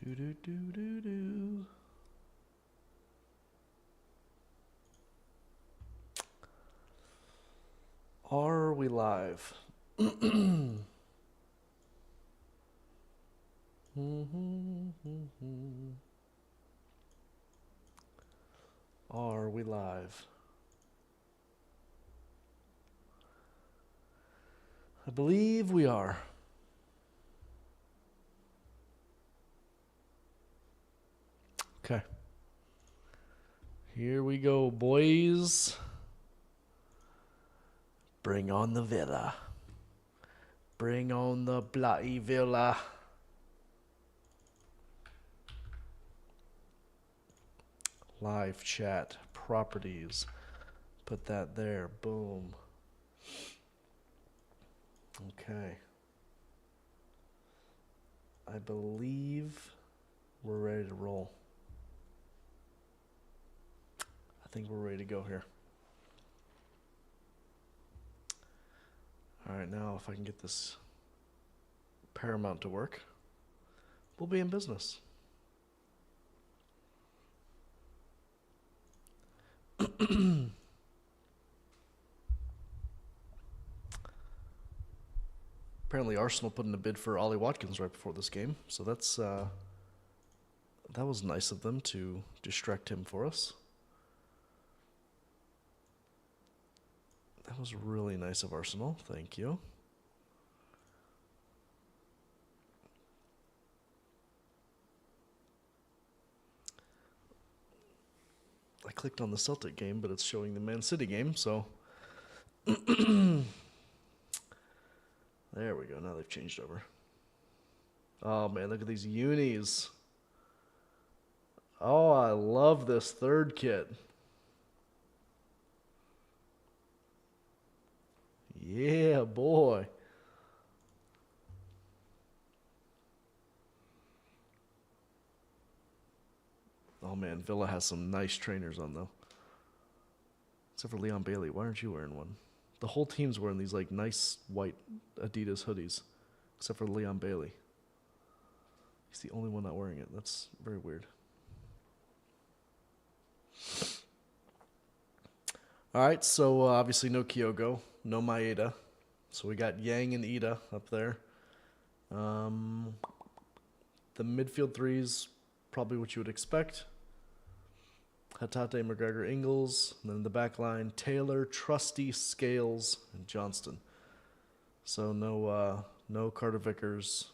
Do do do do do. Are we live? Are we live? I believe we are. Okay. Here we go, boys. Bring on the villa. Bring on the bloody villa. Live chat, properties. Put that there. Boom. Okay. I believe we're ready to roll. I think we're ready to go here. All right, now if I can get this Paramount to work, we'll be in business. Apparently Arsenal put in a bid for Ollie Watkins right before this game, so that's that was nice of them to distract him for us. That was really nice of Arsenal. Thank you. I clicked on the Celtic game, but it's showing the Man City game, so... There we go. Now they've changed over. Oh, man, look at these unis. Oh, I love this third kit. Yeah, boy. Oh, man, Villa has some nice trainers on, though. Except for Leon Bailey. Why aren't you wearing one? The whole team's wearing these, like, nice white Adidas hoodies. Except for Leon Bailey. He's the only one not wearing it. That's very weird. All right, so obviously no Kyogo, no Maeda. So we got Yang and Ida up there. The midfield threes, probably what you would expect. Hatate, McGregor, Ingles. And then the back line, Taylor, Trusty, Scales, and Johnston. So no Carter Vickers.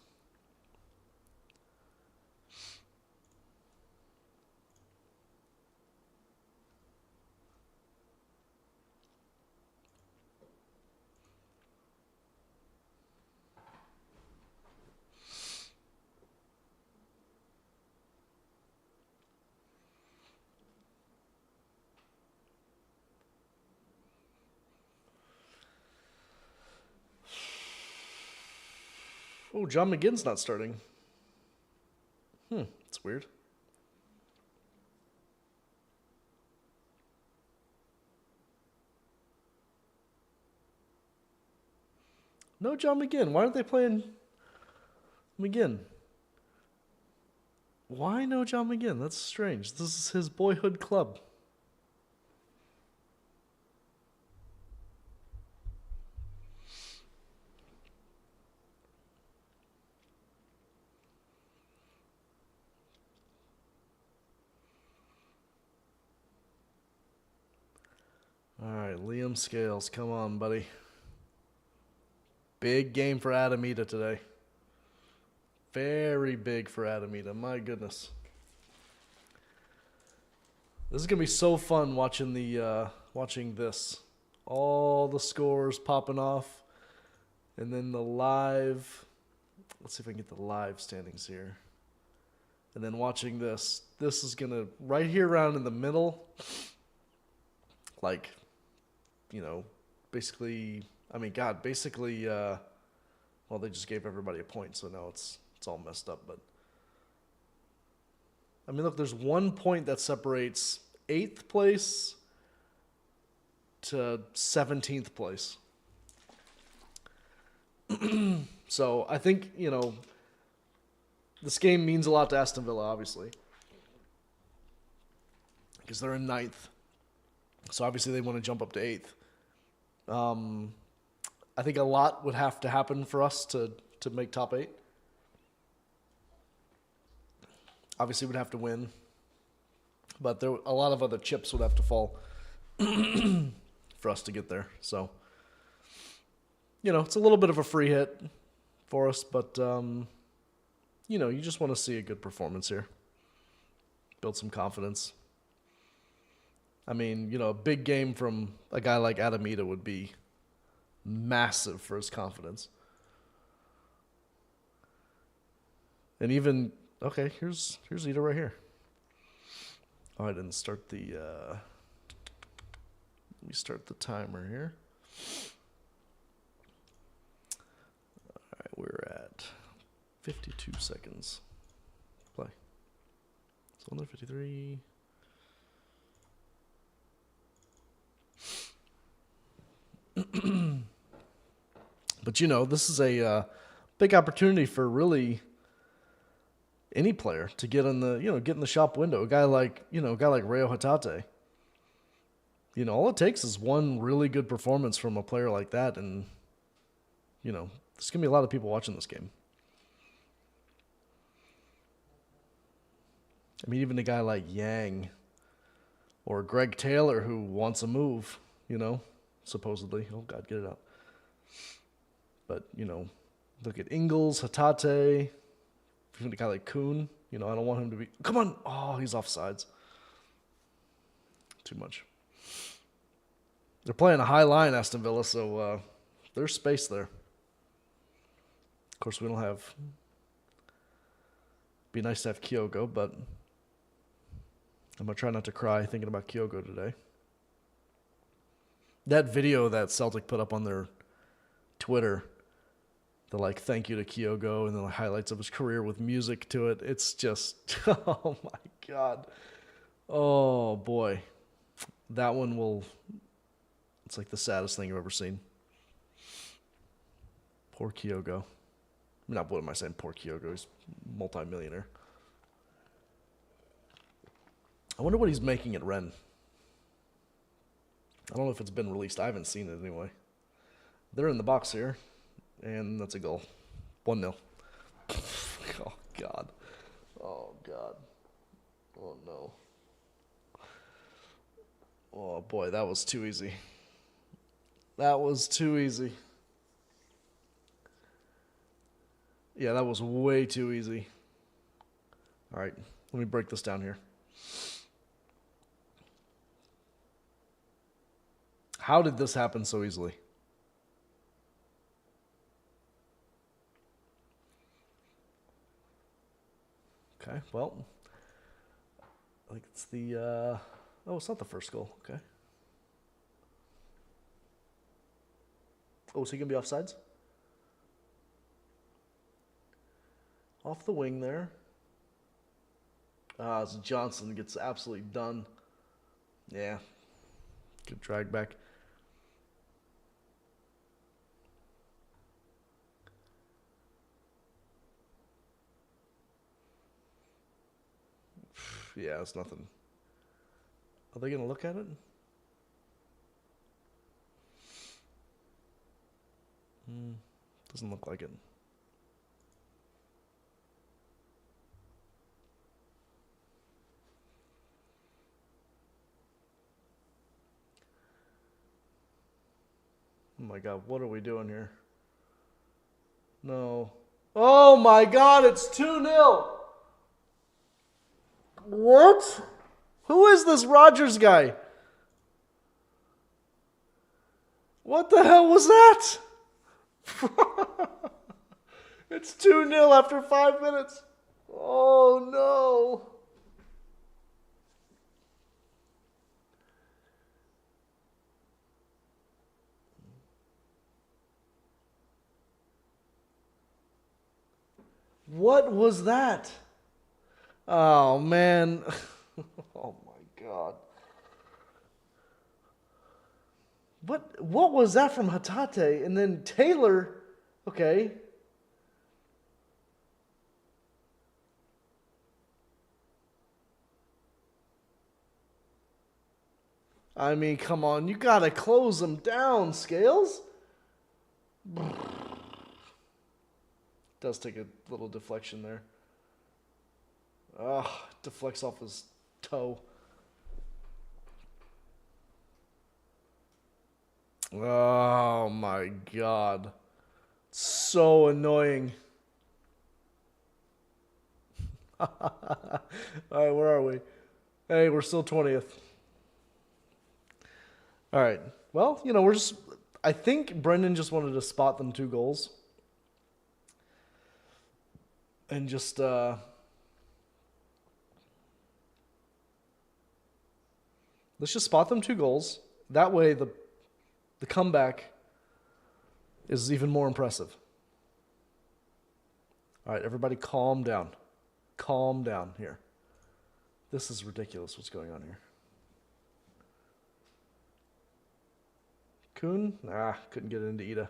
Oh, John McGinn's not starting. That's weird. No John McGinn. Why aren't they playing McGinn? Why no John McGinn? That's strange. This is his boyhood club. All right, Liam Scales, come on, buddy. Big game for Adamita today. Very big for Adamita. My goodness. This is gonna be so fun watching this. All the scores popping off, and then the live. Let's see if I can get the live standings here. And then watching this. This is gonna right here around in the middle. Like, basically. I mean, God, basically. Well, they just gave everybody a point, so now it's all messed up. But I mean, look, there's 1 point that separates 8th place to 17th place. So I think, This game means a lot to Aston Villa, obviously, because they're in ninth. So obviously they want to jump up to eighth. I think a lot would have to happen for us to make top eight. Obviously, we'd have to win, but there a lot of other chips would have to fall for us to get there. So, it's a little bit of a free hit for us, but you just want to see a good performance here, build some confidence. I mean, a big game from a guy like Adamita would be massive for his confidence. And even, okay, here's Ida right here. Oh, I didn't start the, let me start the timer here. All right, we're at 52 seconds. Play. So 153. But this is a big opportunity for really any player to get in the get in the shop window. A guy like Rio Hatate. All it takes is one really good performance from a player like that, and there's gonna be a lot of people watching this game. I mean, even a guy like Yang or Greg Taylor, who wants a move, supposedly. Oh God, get it out. But, look at Ingles, Hatate, even a guy like Kuhn. I don't want him to be... Come on! Oh, he's offsides. Too much. They're playing a high line, Aston Villa, so there's space there. Of course, we don't have... Be nice to have Kyogo, but I'm going to try not to cry thinking about Kyogo today. That video that Celtic put up on their Twitter, the thank you to Kyogo and the highlights of his career with music to it. It's just, oh my God. Oh boy. That one it's like the saddest thing I've ever seen. Poor Kyogo. What am I saying? Poor Kyogo. He's multi-millionaire. I wonder what he's making at Rennes. I don't know if it's been released. I haven't seen it anyway. They're in the box here, and that's a goal. 1-0. Oh, God. Oh, God. Oh, no. Oh, boy, that was too easy. That was too easy. Yeah, that was way too easy. All right, let me break this down here. How did this happen so easily? Okay, well, I think it's the, oh, it's not the first goal, okay. Oh, so he can be offsides? Off the wing there. So Johnson gets absolutely done. Yeah, good drag back. Yeah, it's nothing. Are they going to look at it? Doesn't look like it. Oh my God, what are we doing here? No. Oh my God, it's 2-0. What? Who is this Rogers guy? What the hell was that? It's 2-0 after 5 minutes. Oh no. What was that? Oh, man. Oh, my God. What was that from Hatate? And then Taylor, okay. I mean, come on. You got to close them down, Scales. Does take a little deflection there. Ah, deflects off his toe. Oh my god. So annoying. Alright, where are we? Hey, we're still 20th. Alright. Well, you know, we're just. I think Brendan just wanted to spot them 2 goals. And just. Let's just spot them 2 goals. That way, the comeback is even more impressive. All right, everybody calm down. Calm down here. This is ridiculous what's going on here. Kuhn? Couldn't get it into Ida.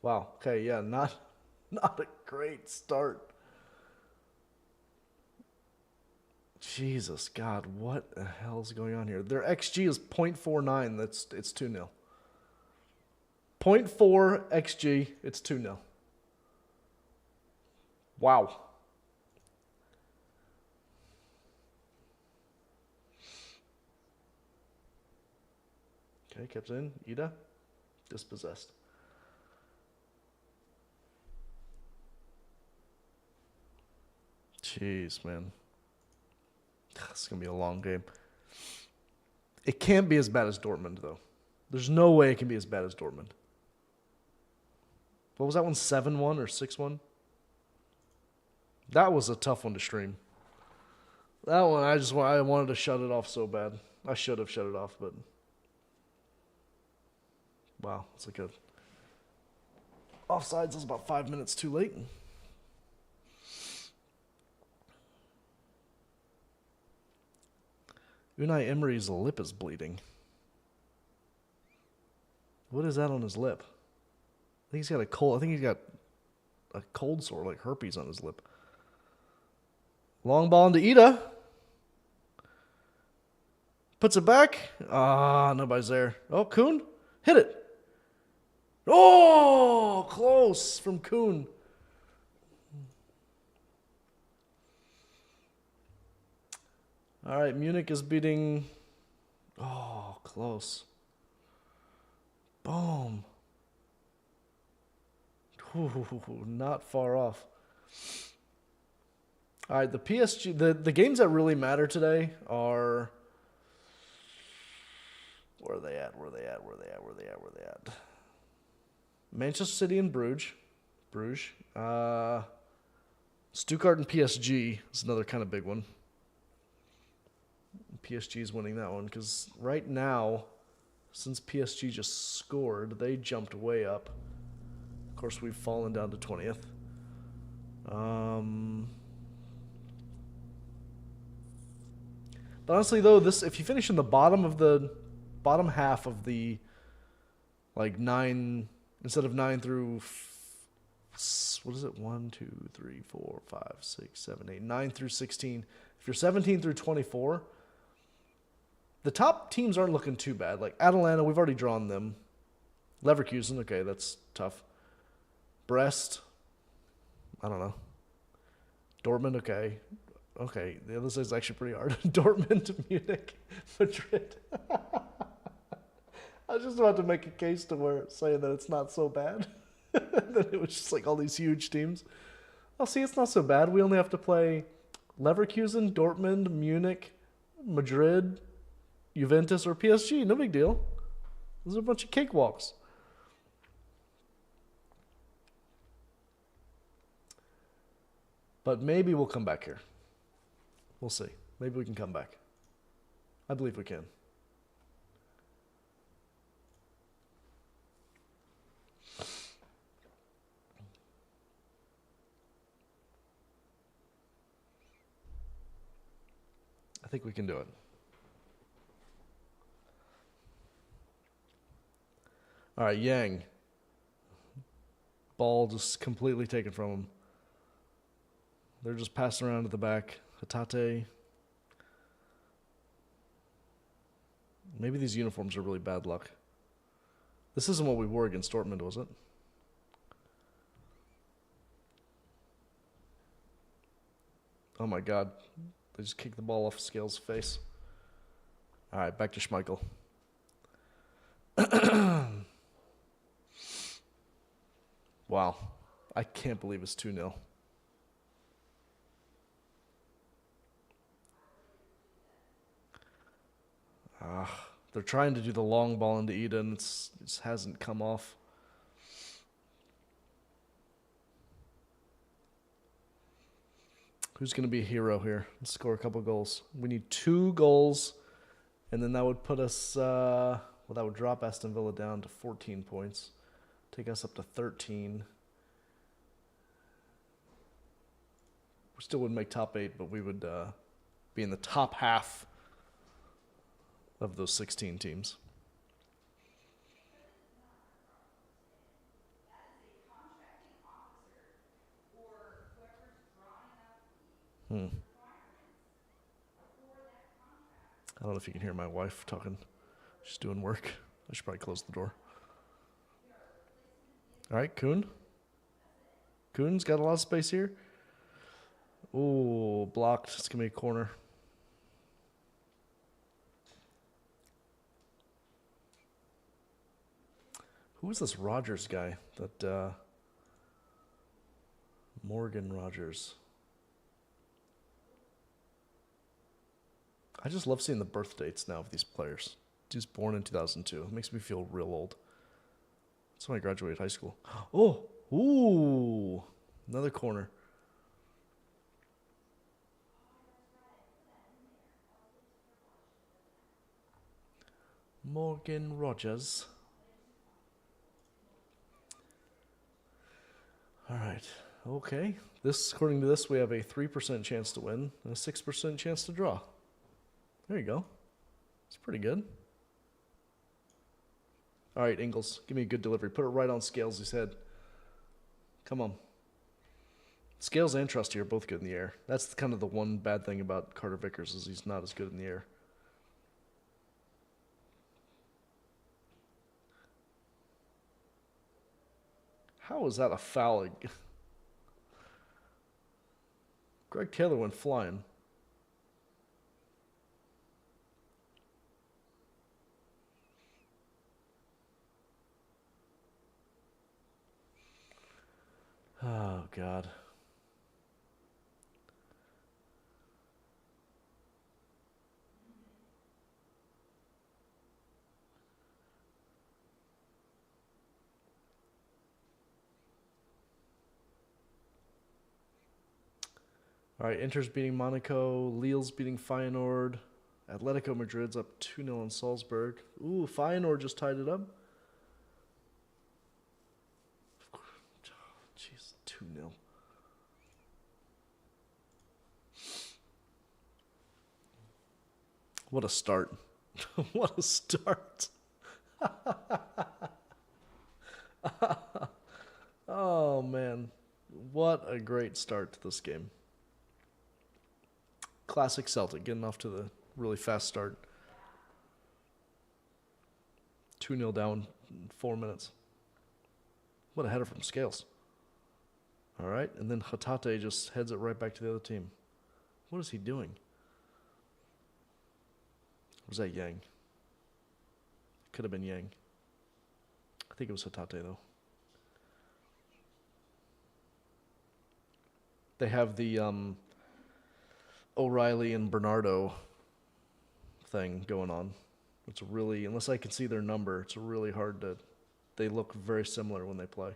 Wow, okay, yeah, not a great start. Jesus, God, what the hell is going on here? Their XG is 0.49. It's 2-0. 0.4 XG, it's 2-0. Wow. Okay, kept in. Ida. Dispossessed. Jeez, man. This is going to be a long game. It can't be as bad as Dortmund, though. There's no way it can be as bad as Dortmund. What was that one? 7-1 or 6-1? That was a tough one to stream. That one, I wanted to shut it off so bad. I should have shut it off, but... Wow, it's like a... Offsides is about 5 minutes too late. Unai Emery's lip is bleeding. What is that on his lip? I think he's got a cold. I think he's got a cold sore, like herpes, on his lip. Long ball into Ida. Puts it back. Nobody's there. Oh, Kuhn. Hit it. Oh, close from Kuhn. All right, Munich is beating... Oh, close. Boom. Ooh, not far off. All right, the PSG... The games that really matter today are... Where are they at? Manchester City and Bruges. Stuttgart and PSG is another kind of big one. PSG is winning that one because right now, since PSG just scored, they jumped way up. Of course, we've fallen down to 20th. But honestly, though, if you finish in the bottom half of the, like 9, instead of 9 through, what is it? 1, 2, 3, 4, 5, 6, 7, 8, 9 through 16. If you're 17 through 24. The top teams aren't looking too bad. Like Atalanta, we've already drawn them. Leverkusen, okay, that's tough. Brest, I don't know. Dortmund, okay. Okay, the other side is actually pretty hard. Dortmund, Munich, Madrid. I was just about to make a case to where saying that it's not so bad. That it was just like all these huge teams. Oh, see, it's not so bad. We only have to play Leverkusen, Dortmund, Munich, Madrid, Juventus, or PSG. No big deal. Those are a bunch of cakewalks. But maybe we'll come back here. We'll see. Maybe we can come back. I believe we can. I think we can do it. All right, Yang. Ball just completely taken from him. They're just passing around to the back. Hatate. Maybe these uniforms are really bad luck. This isn't what we wore against Dortmund, was it? Oh my god. They just kicked the ball off Scales' face. Alright, back to Schmeichel. Wow. I can't believe it's 2-0. They're trying to do the long ball into Eden. It just hasn't come off. Who's going to be a hero here? Let's score a couple goals. We need 2 goals, and then that would put us, that would drop Aston Villa down to 14 points, take us up to 13. We still wouldn't make top 8, but we would be in the top half of those 16 teams. I don't know if you can hear my wife talking. She's doing work. I should probably close the door. All right, Kuhn. Kuhn's got a lot of space here. Ooh, blocked. It's going to be a corner. Who is this Rogers guy? That Morgan Rogers. I just love seeing the birth dates now of these players. He was born in 2002. It makes me feel real old. That's when I graduated high school. Oh, ooh, another corner. Morgan Rogers. All right. Okay. According to this, we have a 3% chance to win and a 6% chance to draw. There you go. It's pretty good. All right, Ingles, give me a good delivery. Put it right on Scales' head. Come on. Scales and Trusty are both good in the air. That's kind of the one bad thing about Carter Vickers is he's not as good in the air. How is that a foul? Greg Taylor went flying. Oh, God. All right, Inter's beating Monaco. Lille's beating Feyenoord. Atletico Madrid's up 2-0 in Salzburg. Ooh, Feyenoord just tied it up. Jeez, 2-0. What a start. What a start. Oh, man. What a great start to this game. Classic Celtic, getting off to the really fast start. 2-0 down in 4 minutes. What a header from Scales. All right, and then Hatate just heads it right back to the other team. What is he doing? Was that Yang? Could have been Yang. I think it was Hatate, though. They have the O'Reilly and Bernardo thing going on. It's really, unless I can see their number, it's really hard to, they look very similar when they play.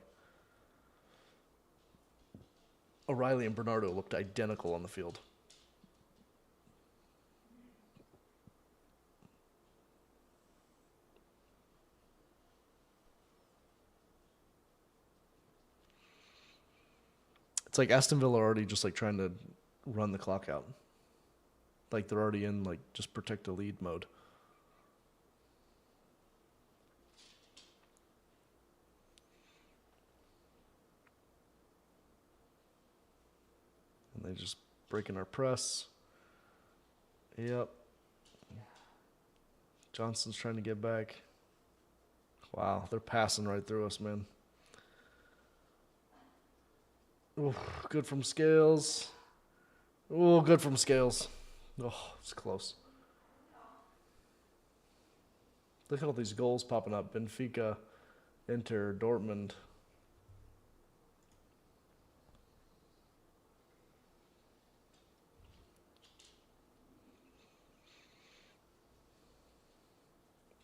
O'Reilly and Bernardo looked identical on the field. It's like Aston Villa are already just like trying to run the clock out. Like they're already in like just protect the lead mode. And they just breaking our press. Yep. Johnson's trying to get back. Wow, they're passing right through us, man. Ooh, good from Scales. Oh, good from Scales. Oh, it's close. Look at all these goals popping up. Benfica, Inter, Dortmund.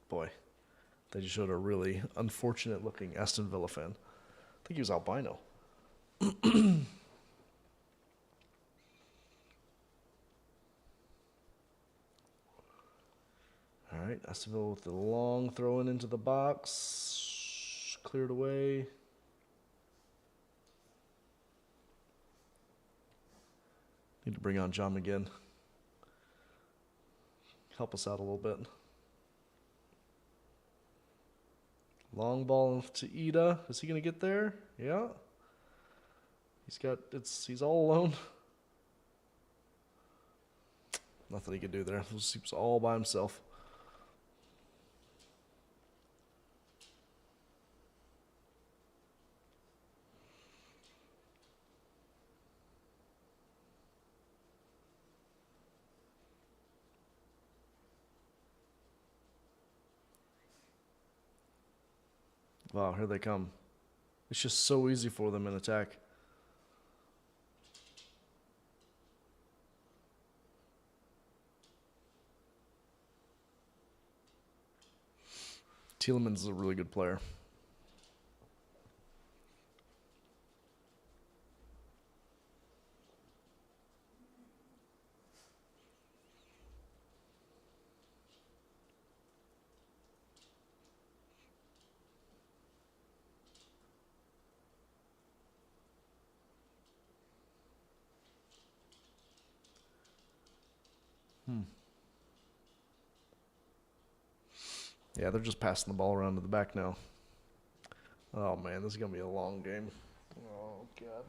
Boy, they just showed a really unfortunate looking Aston Villa fan. I think he was albino. All right, Aston Villa with the long throw in into the box. Cleared away. Need to bring on John McGinn. Help us out a little bit. Long ball to Ida. Is he going to get there? Yeah. He's all alone. Nothing he could do there. He was all by himself. Wow, here they come. It's just so easy for them in attack. Tielemans is a really good player. Yeah, they're just passing the ball around to the back now. Oh, man, this is going to be a long game. Oh, God.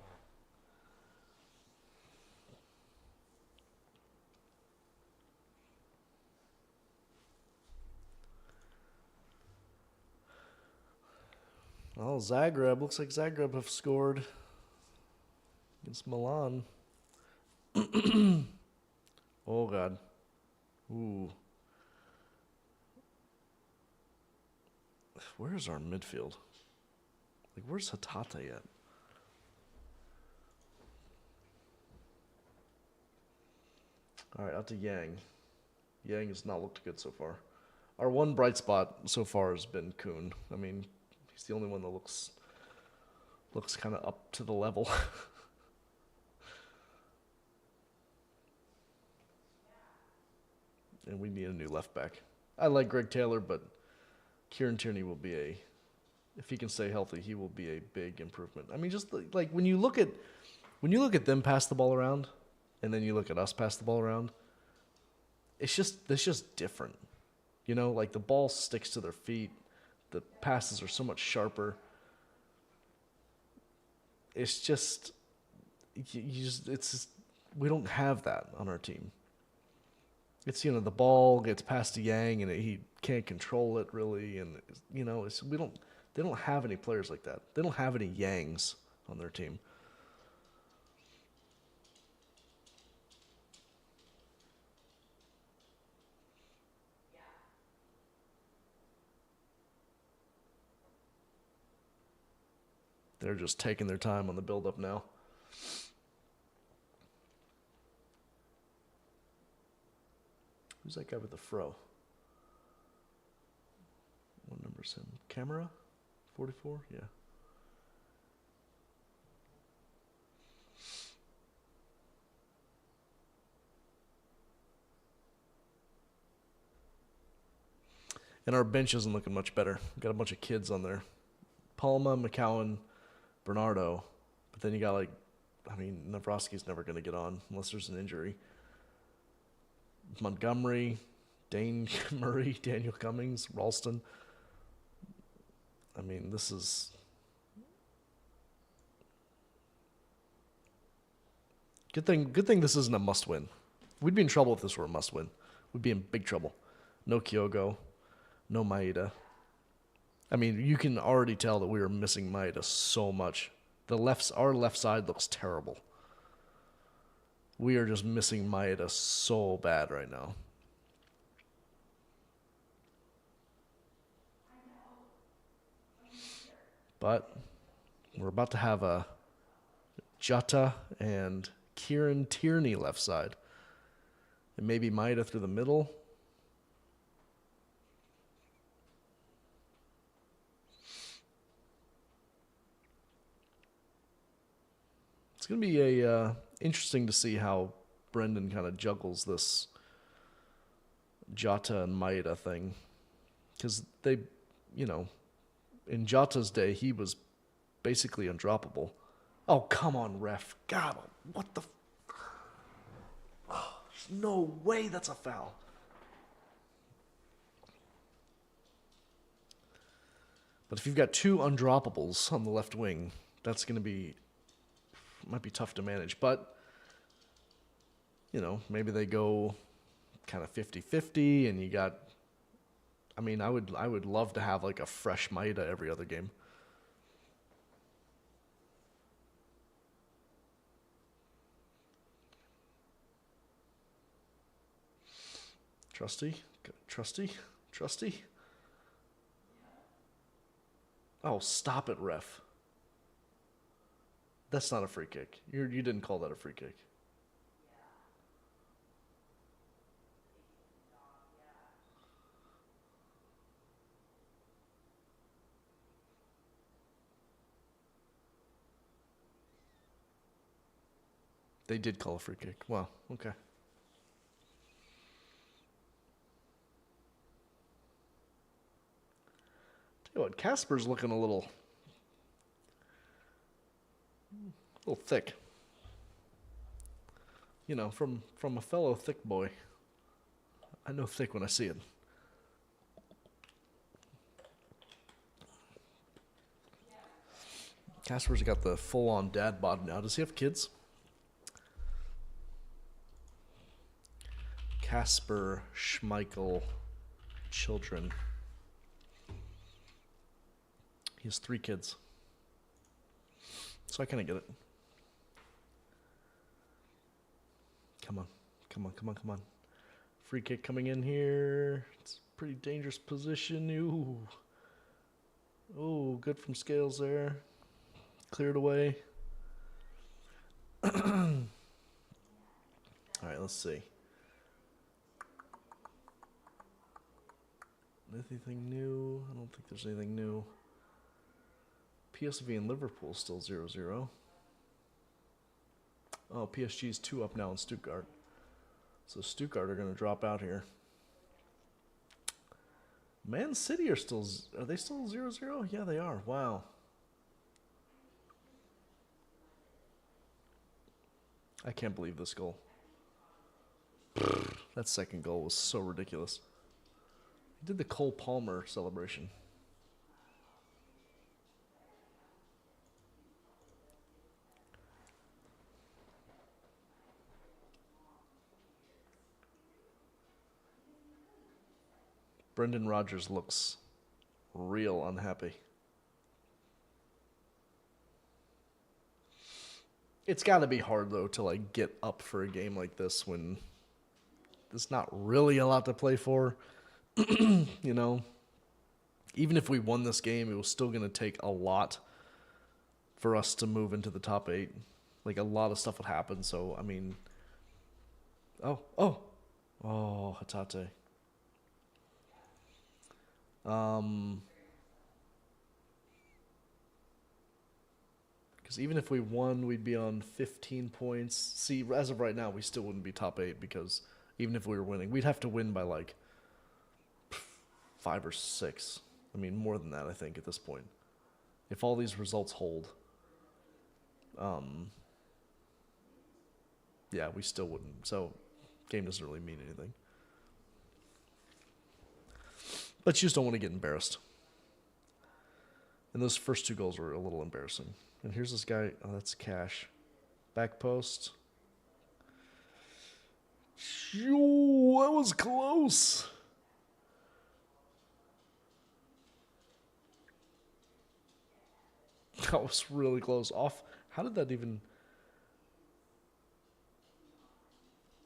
Oh, Zagreb. Looks like Zagreb have scored against Milan. Oh, God. Ooh. Where's our midfield? Like, where's Hatata at? All right, out to Yang. Yang has not looked good so far. Our one bright spot so far has been Kuhn. I mean, he's the only one that looks kind of up to the level. And we need a new left back. I like Greg Taylor, but Kieran Tierney will be if he can stay healthy, he will be a big improvement. I mean, just like when you look at them pass the ball around, and then you look at us pass the ball around, it's just different. You know, like the ball sticks to their feet, the passes are so much sharper. It's just we don't have that on our team. It's, the ball gets passed to Yang and he can't control it really, and they don't have any players like that. They don't have any Yangs on their team. They're just taking their time on the build-up now. Who's that guy with the fro? What number's him? Camera? 44? Yeah. And our bench isn't looking much better. We've got a bunch of kids on there. Palma, McCowan, Bernardo. But then you got Navrosky's never going to get on unless there's an injury. Montgomery, Dane Murray, Daniel Cummings, Ralston. I mean, this is... Good thing this isn't a must-win. We'd be in trouble if this were a must-win. We'd be in big trouble. No Kyogo. No Maeda. I mean, you can already tell that we are missing Maeda so much. Our left side looks terrible. We are just missing Maeda so bad right now. But we're about to have a Jutta and Kieran Tierney left side. And maybe Maeda through the middle. It's going to be interesting to see how Brendan kind of juggles this Jota and Maeda thing. Because they, in Jota's day, he was basically undroppable. Oh, come on, ref. God, what the... Oh, there's no way that's a foul. But if you've got two undroppables on the left wing, that's going to be... might be tough to manage. But, maybe they go kind of 50-50 and you got... I mean, I would love to have like a fresh Maeda every other game. Trusty. Oh, stop it, ref. That's not a free kick. You didn't call that a free kick. They did call a free kick. Wow, okay. Tell you what, Casper's looking a little thick. From a fellow thick boy. I know thick when I see it. Casper's got the full-on dad bod now. Does he have kids? Casper Schmeichel children. He has 3 kids. So I kind of get it. Come on. Free kick coming in here. It's a pretty dangerous position. Ooh. Oh, good from Scales there. Cleared away. All right, let's see. Anything new? I don't think there's anything new. PSV and Liverpool still 0-0. Oh, PSG's 2 up now in Stuttgart. So Stuttgart are going to drop out here. Man City are they still 0-0? Yeah, they are. Wow. I can't believe this goal. That second goal was so ridiculous. He did the Cole Palmer celebration. Brendan Rodgers looks real unhappy. It's got to be hard, though, to get up for a game like this when there's not really a lot to play for. Even if we won this game, it was still going to take a lot for us to move into the top 8. A lot of stuff would happen. So, I mean... Oh, Hatate. Because even if we won, we'd be on 15 points. See, as of right now, we still wouldn't be top 8 because even if we were winning, we'd have to win by 5 or 6. I mean, more than that, I think, at this point. If all these results hold, yeah, we still wouldn't. So, game doesn't really mean anything. But you just don't want to get embarrassed. And those first 2 goals were a little embarrassing. And here's this guy. Oh, that's Cash. Back post. That was close. That was really close. Off. How did that even...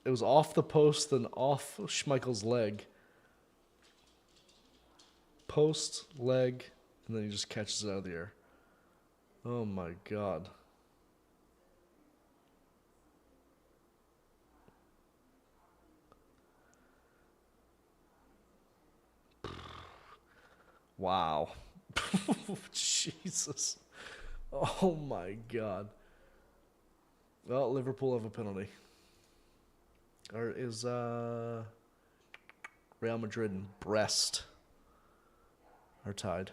It was off the post, then off Schmeichel's leg. Post, leg, and then he just catches it out of the air. Oh my god. Wow. Jesus. Oh my god. Well, Liverpool have a penalty. Or is Real Madrid and Brest are tied.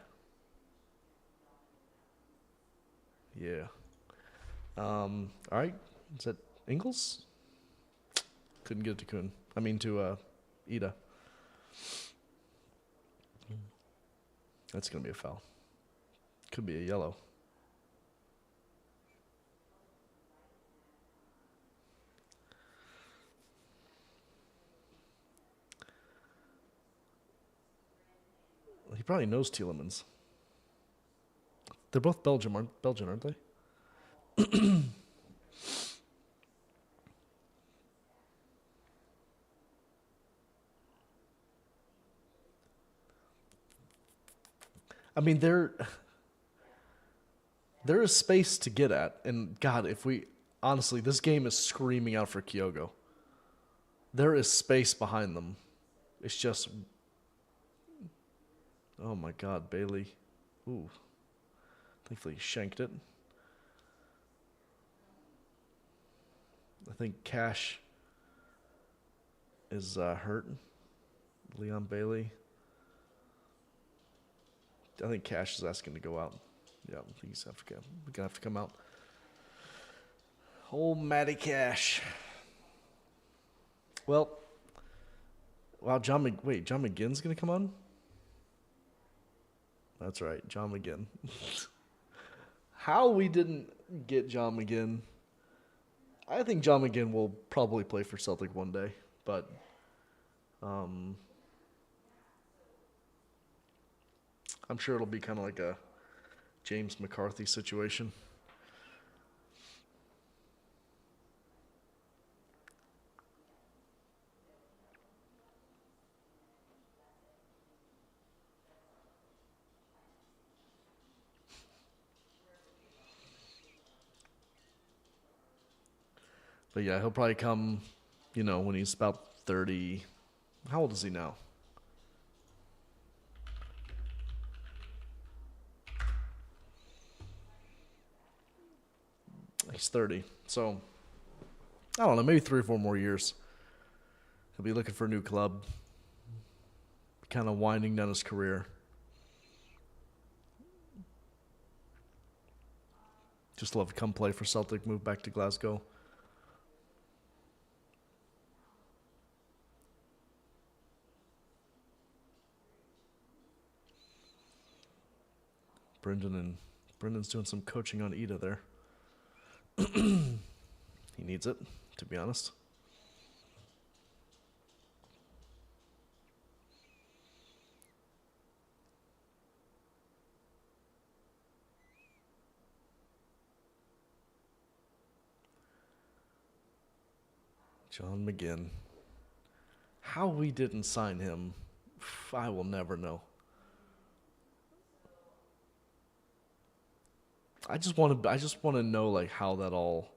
Yeah. Alright. Is that Ingles? Couldn't get it to Kuhn. I mean to Ida. That's gonna be a foul. Could be a yellow. He probably knows Tielemans. They're both Belgian, aren't they? I mean, there is space to get at, and God, if we honestly, this game is screaming out for Kyogo. There is space behind them. It's just, oh my God, Bailey. Ooh, thankfully he shanked it. I think Cash is hurt. Leon Bailey. I think Cash is asking to go out. Yeah, I think he's gonna have to come out. Old Matty Cash. Well, wow, John McGinn's gonna come on? That's right, John McGinn. How we didn't get John McGinn. I think John McGinn will probably play for Celtic one day, but I'm sure it'll be kind of like a James McCarthy situation. But yeah, he'll probably come, when he's about 30. How old is he now? He's 30. So, I don't know, maybe 3 or 4 more years. He'll be looking for a new club. Kind of winding down his career. Just love to come play for Celtic, move back to Glasgow. Brendan's doing some coaching on Ida there. He needs it, to be honest. John McGinn. How we didn't sign him, I will never know. I just want to know like how that all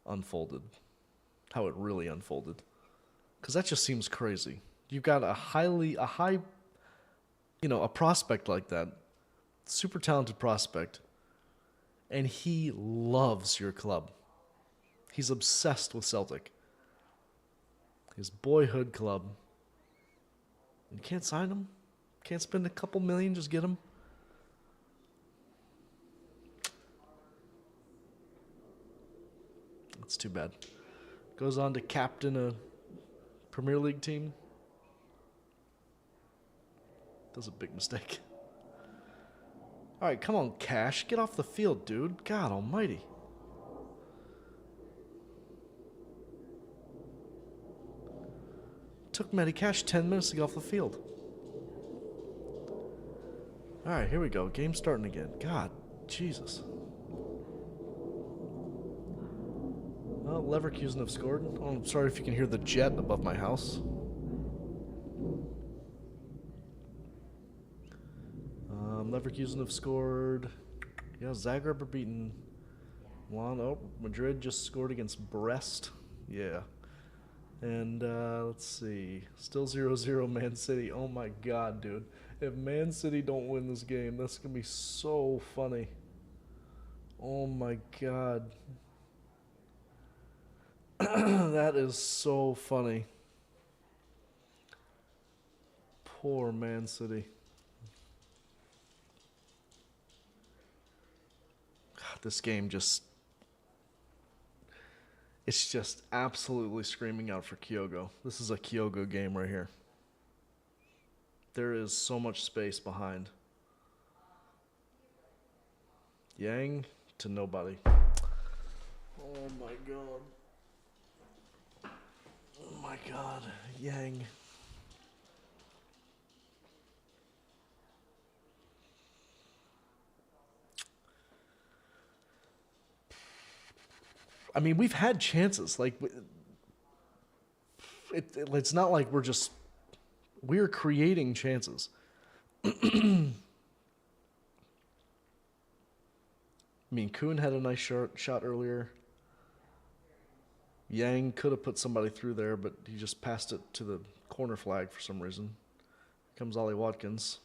unfolded, how it really unfolded, because that just seems crazy. You've got a prospect like that, super talented prospect, and he loves your club. He's obsessed with Celtic, his boyhood club. You can't sign him, can't spend a couple million, just get him. That's too bad. Goes on to captain a Premier League team. Does a big mistake. All right, come on, Cash. Get off the field, dude. God almighty. Took Matty Cash 10 minutes to get off the field. All right, here we go. Game starting again. God, Jesus. Well, Leverkusen have scored. Oh, I'm sorry if you can hear the jet above my house. Leverkusen have scored. Yeah, Zagreb are beaten. Oh, Madrid just scored against Brest. Yeah. And let's see. Still 0-0 Man City. Oh my god, dude. If Man City don't win this game, that's going to be so funny. Oh my god. That is so funny. Poor Man City. God, this game just... It's just absolutely screaming out for Kyogo. This is a Kyogo game right here. There is so much space behind. Yang to nobody. Oh my god. Oh my god. Yang. I mean, we've had chances. Like, it's not like we're creating chances. I mean, Kuhn had a nice shot earlier. Yang could have put somebody through there, but he just passed it to the corner flag for some reason. Here comes Ollie Watkins.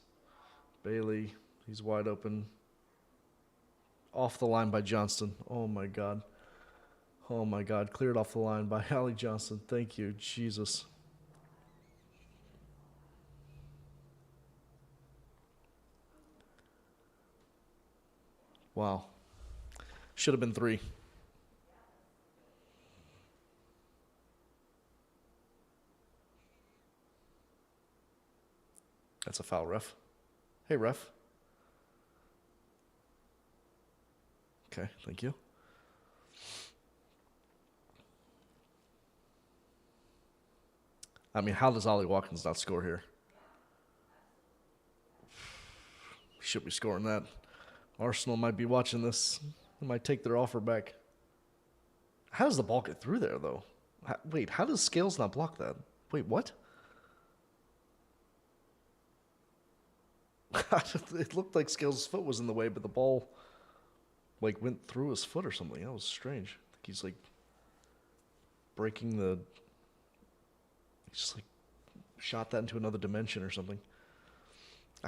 Bailey, he's wide open. Off the line by Johnston. Oh my god. Oh my god. Cleared off the line by Allie Johnston. Thank you, Jesus. Wow. Should have been 3. That's a foul, ref. Hey, ref. Okay, thank you. I mean, how does Ollie Watkins not score here? Should be scoring that. Arsenal might be watching this. They might take their offer back. How does the ball get through there, though? Wait, how does Scales not block that? Wait, what? It looked like Scales' foot was in the way, but the ball like went through his foot or something. That was strange. I think he's like breaking the... He just like shot that into another dimension or something.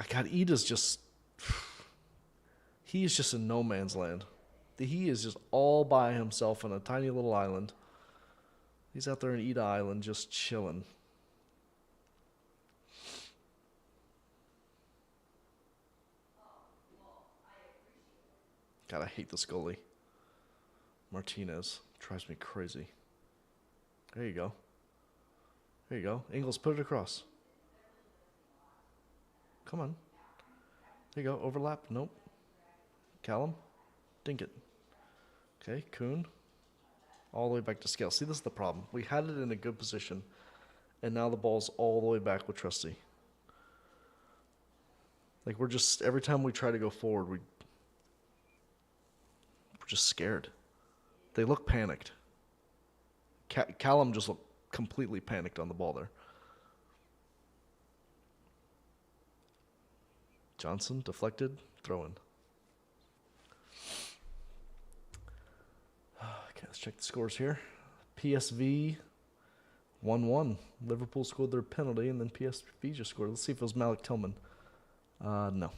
God, Ida's just... He is just in no man's land. He is just all by himself on a tiny little island. He's out there in Ida Island just chilling. God, I hate this goalie. Martinez drives me crazy. There you go. There you go. Ingles, put it across. Come on. There you go. Overlap. Nope. Callum. Dink it. Okay, Kuhn. All the way back to Scale. See, this is the problem. We had it in a good position, and now the ball's all the way back with Trusty. Like, we're just... Every time we try to go forward, we're just scared. They look panicked. Callum just looked completely panicked on the ball there. Johnson deflected, throw in. Okay, let's check the scores here. PSV 1-1. Liverpool scored their penalty, and then PSV just scored. Let's see if it was Malik Tillman. No.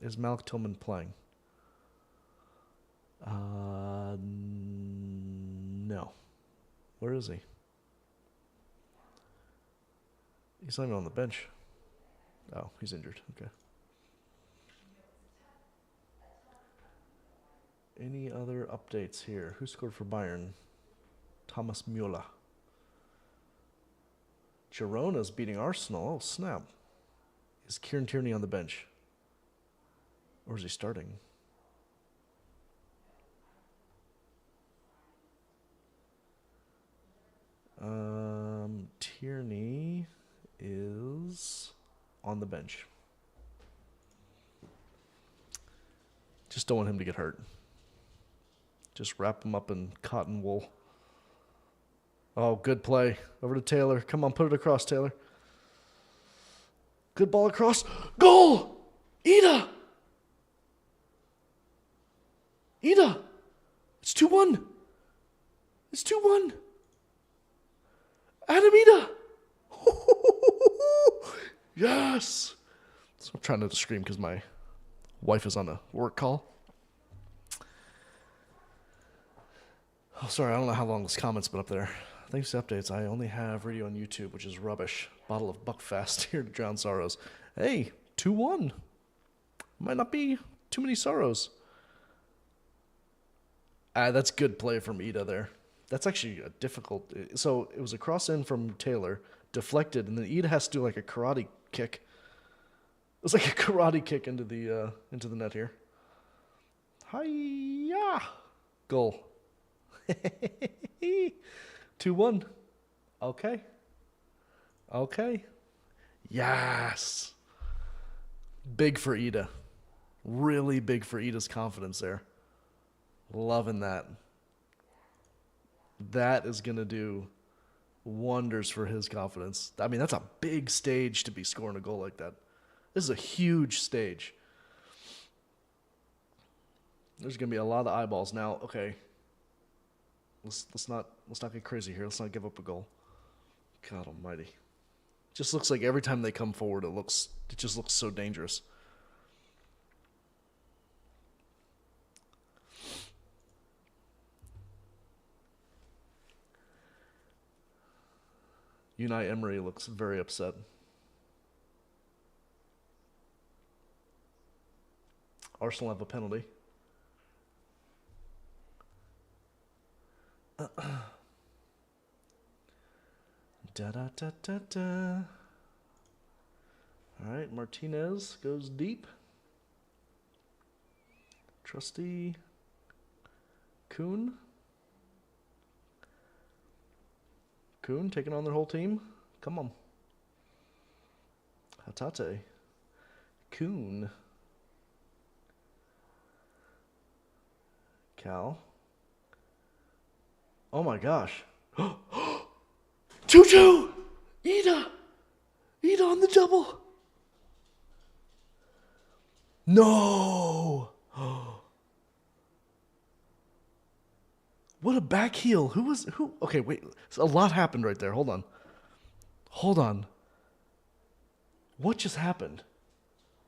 Is Malik Tillman playing? No. Where is he? He's not even on the bench. Oh, he's injured. Okay. Any other updates here? Who scored for Bayern? Thomas Müller. Girona's beating Arsenal. Oh, snap. Is Kieran Tierney on the bench? Or is he starting? Tierney is on the bench. Just don't want him to get hurt. Just wrap him up in cotton wool. Oh, good play. Over to Taylor. Come on, put it across, Taylor. Good ball across. Goal! Ida! Ida! It's 2-1. It's 2-1. Adam Ida! Yes! So I'm trying not to scream because my wife is on a work call. Oh, sorry, I don't know how long this comment's been up there. Thanks to updates, I only have radio on YouTube, which is rubbish. Bottle of Buckfast here to drown sorrows. Hey, 2-1. Might not be too many sorrows. That's good play from Ida there. That's actually a difficult... So it was a cross in from Taylor, deflected, and then Ida has to do like a karate kick. It was like a karate kick into the net here. Hi-ya! Goal. 2-1. Okay. Okay. Yes. Big for Ida. Really big for Ida's confidence there. Loving that. That is going to do wonders for his confidence. I mean, that's a big stage to be scoring a goal like that. This is a huge stage. There's going to be a lot of eyeballs now. Okay. Let's not get crazy here. Let's not give up a goal. God almighty. Just looks like every time they come forward, it just looks so dangerous. Unai Emery looks very upset. Arsenal have a penalty. Da-da-da-da-da. All right, Martinez goes deep. Trusty Kuhn. Kuhn taking on their whole team. Come on. Hatate. Kuhn. Cal. Oh my gosh. 2-2! Ida! Ida on the double! No! What a back heel. Who? Okay, wait. A lot happened right there. Hold on. What just happened?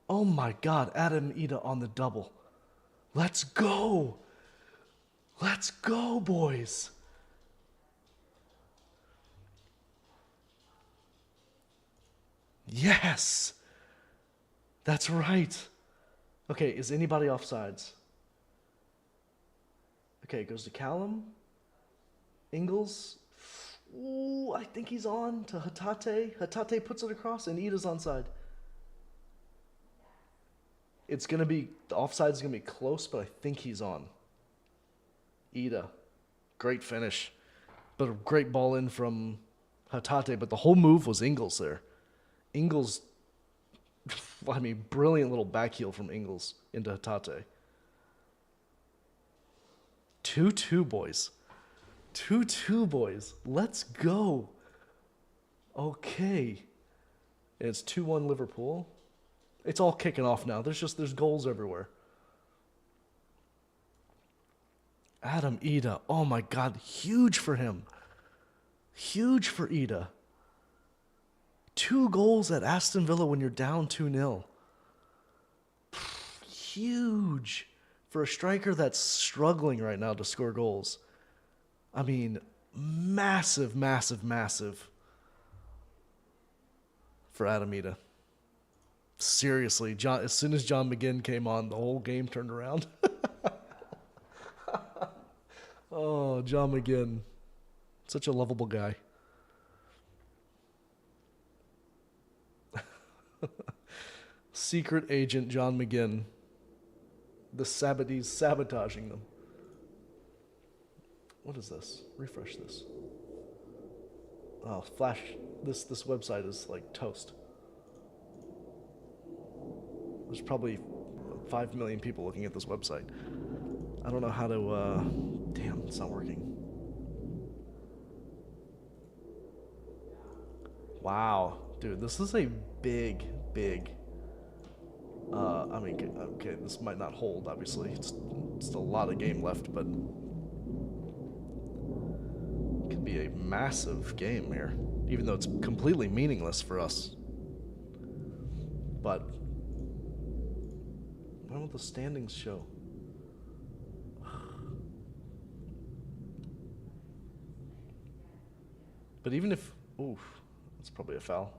Oh my God. Adam Ida on the double. Let's go. Let's go, boys. Yes. That's right. Okay, is anybody offsides? Okay, it goes to Callum. Ingles. Ooh, I think he's on to Hatate. Hatate puts it across and Ida's onside. It's going to be, the offside is going to be close, but I think he's on. Ida. Great finish. But a great ball in from Hatate, but the whole move was Ingles there. Ingles, I mean, brilliant little back heel from Ingles into Hatate. 2-2, boys. 2-2, boys. Let's go. Okay. It's 2-1 Liverpool. It's all kicking off now. There's goals everywhere. Adam Ida. Oh my God. Huge for him. Huge for Ida. 2 goals at Aston Villa when you're down 2-0. Huge for a striker that's struggling right now to score goals. I mean, massive, massive, massive for Adam Ida. Seriously, as soon as John McGinn came on, the whole game turned around. Oh, John McGinn. Such a lovable guy. Secret agent John McGinn. The Sabaties sabotaging them. What is this? Refresh this. Oh, Flash. This website is like toast. There's probably 5 million people looking at this website. I don't know how to, damn, it's not working. Wow, dude, this is a big, I mean, okay, this might not hold, obviously. It's still a lot of game left, but it could be a massive game here, even though it's completely meaningless for us. But when will the standings show? But even if, oof, that's probably a foul.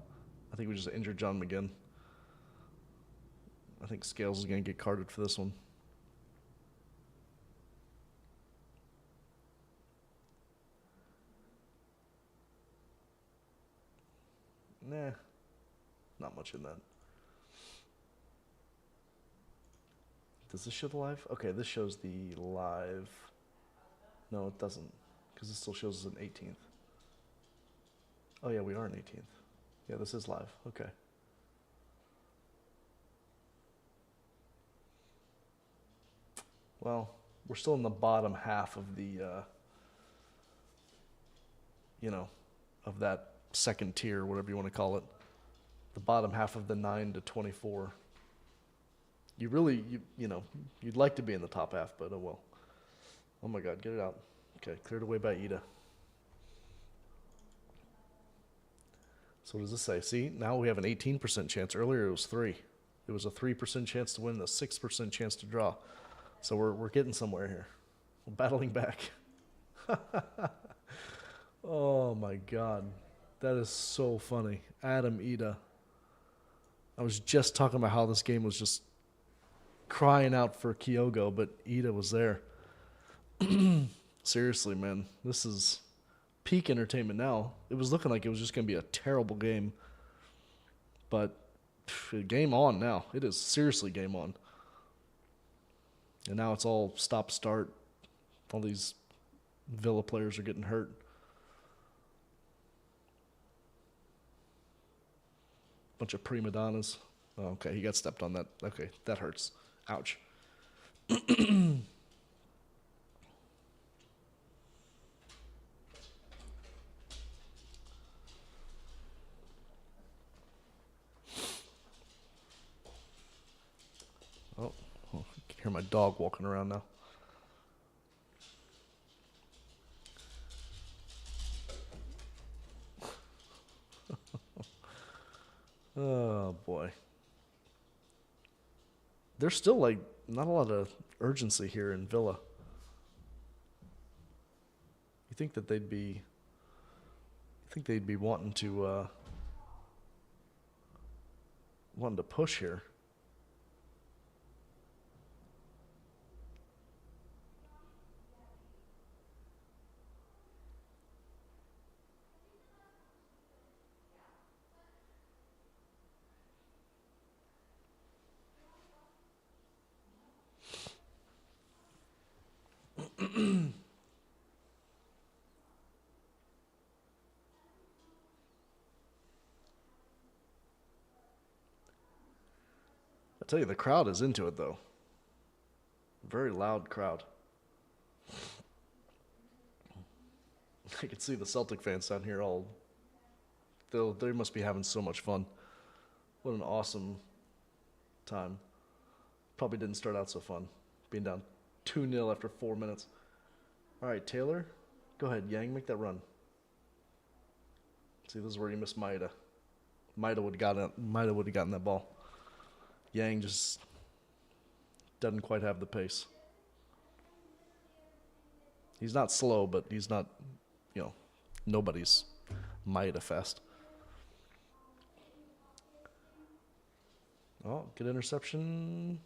I think we just injured John McGinn. I think Scales is going to get carded for this one. Nah, not much in that. Does this show the live? Okay, this shows the live. No, it doesn't, because it still shows us an 18th. Oh yeah, we are an 18th. Yeah, this is live. Okay. Well, we're still in the bottom half of the, of that second tier, whatever you want to call it. The bottom half of the 9 to 24. You really, you'd like to be in the top half, but oh well. Oh my God, get it out. Okay, cleared away by Ida. So what does this say? See, now we have an 18% chance. Earlier it was 3. It was a 3% chance to win, and a 6% chance to draw. So we're getting somewhere here. We're battling back. Oh my God. That is so funny. Adam Ida. I was just talking about how this game was just crying out for Kyogo, but Ida was there. Seriously, man. This is peak entertainment now. It was looking like it was just going to be a terrible game. But game on now. It is seriously game on. And now it's all stop-start. All these Villa players are getting hurt. Bunch of prima donnas. Oh, okay, he got stepped on. That. Okay, that hurts. Ouch. Oh, I can hear my dog walking around now. Oh boy. There's still like not a lot of urgency here in Villa. You think that they'd be wanting to push here. I tell you, the crowd is into it though. Very loud crowd. I can see the Celtic fans down here all. They must be having so much fun. What an awesome time. Probably didn't start out so fun, being down 2-0 after 4 minutes. All right, Taylor, go ahead, Yang, make that run. See, this is where you miss Maida. Maida would have gotten that ball. Yang just doesn't quite have the pace. He's not slow, but he's not, nobody's Maida fast. Oh, good interception,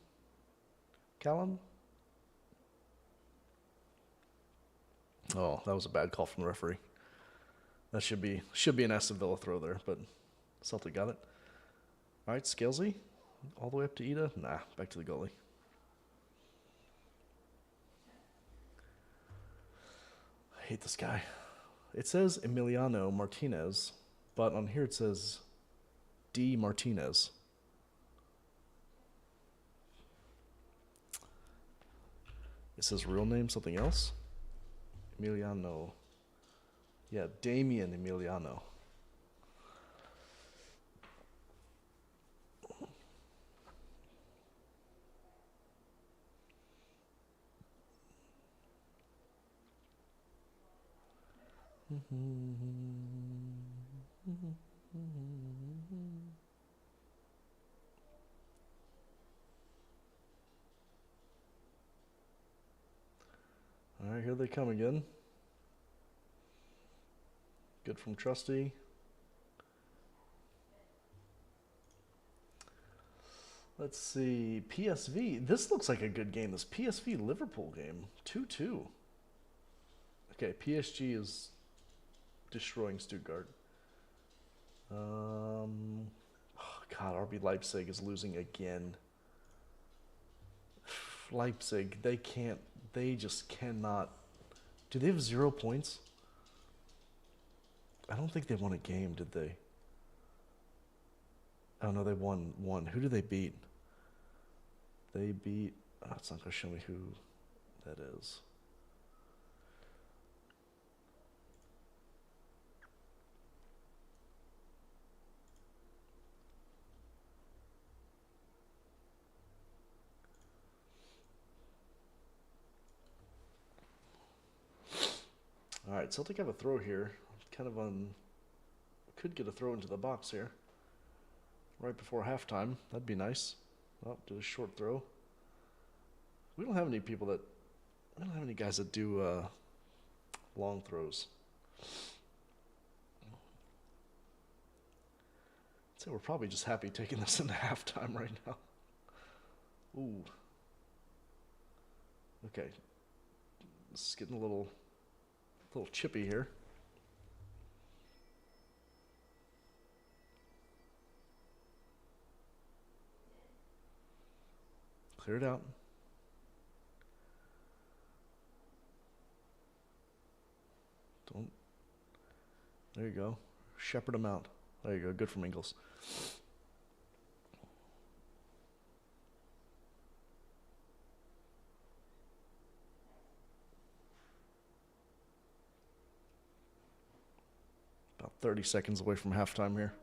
Callum. Oh, that was a bad call from the referee. That should be an Aston Villa throw there, but Celtic got it. All right, Scalesy, all the way up to Ida. Nah, back to the goalie. I hate this guy. It says Emiliano Martinez, but on here it says D. Martinez. Is his real name something else? Emiliano. Yeah, Damian Emiliano. All right, here they come again. Good from Trusty. Let's see. PSV. This looks like a good game. This PSV Liverpool game. 2-2. Okay, PSG is destroying Stuttgart. Oh God, RB Leipzig is losing again. Leipzig, they just cannot. Do they have 0 points? I don't think they won a game, did they? Oh no, they won one. Who did they beat? They beat. Oh, it's not gonna show me who that is. All right, Celtic have a throw here. Kind of could get a throw into the box here. Right before halftime. That'd be nice. Oh, did a short throw. We don't have any guys that do long throws. I'd say we're probably just happy taking this into halftime right now. Ooh. Okay. This is getting a little chippy here. Clear it out. Don't. There you go. Shepherd him out. There you go. Good from Ingles. About 30 seconds away from halftime here.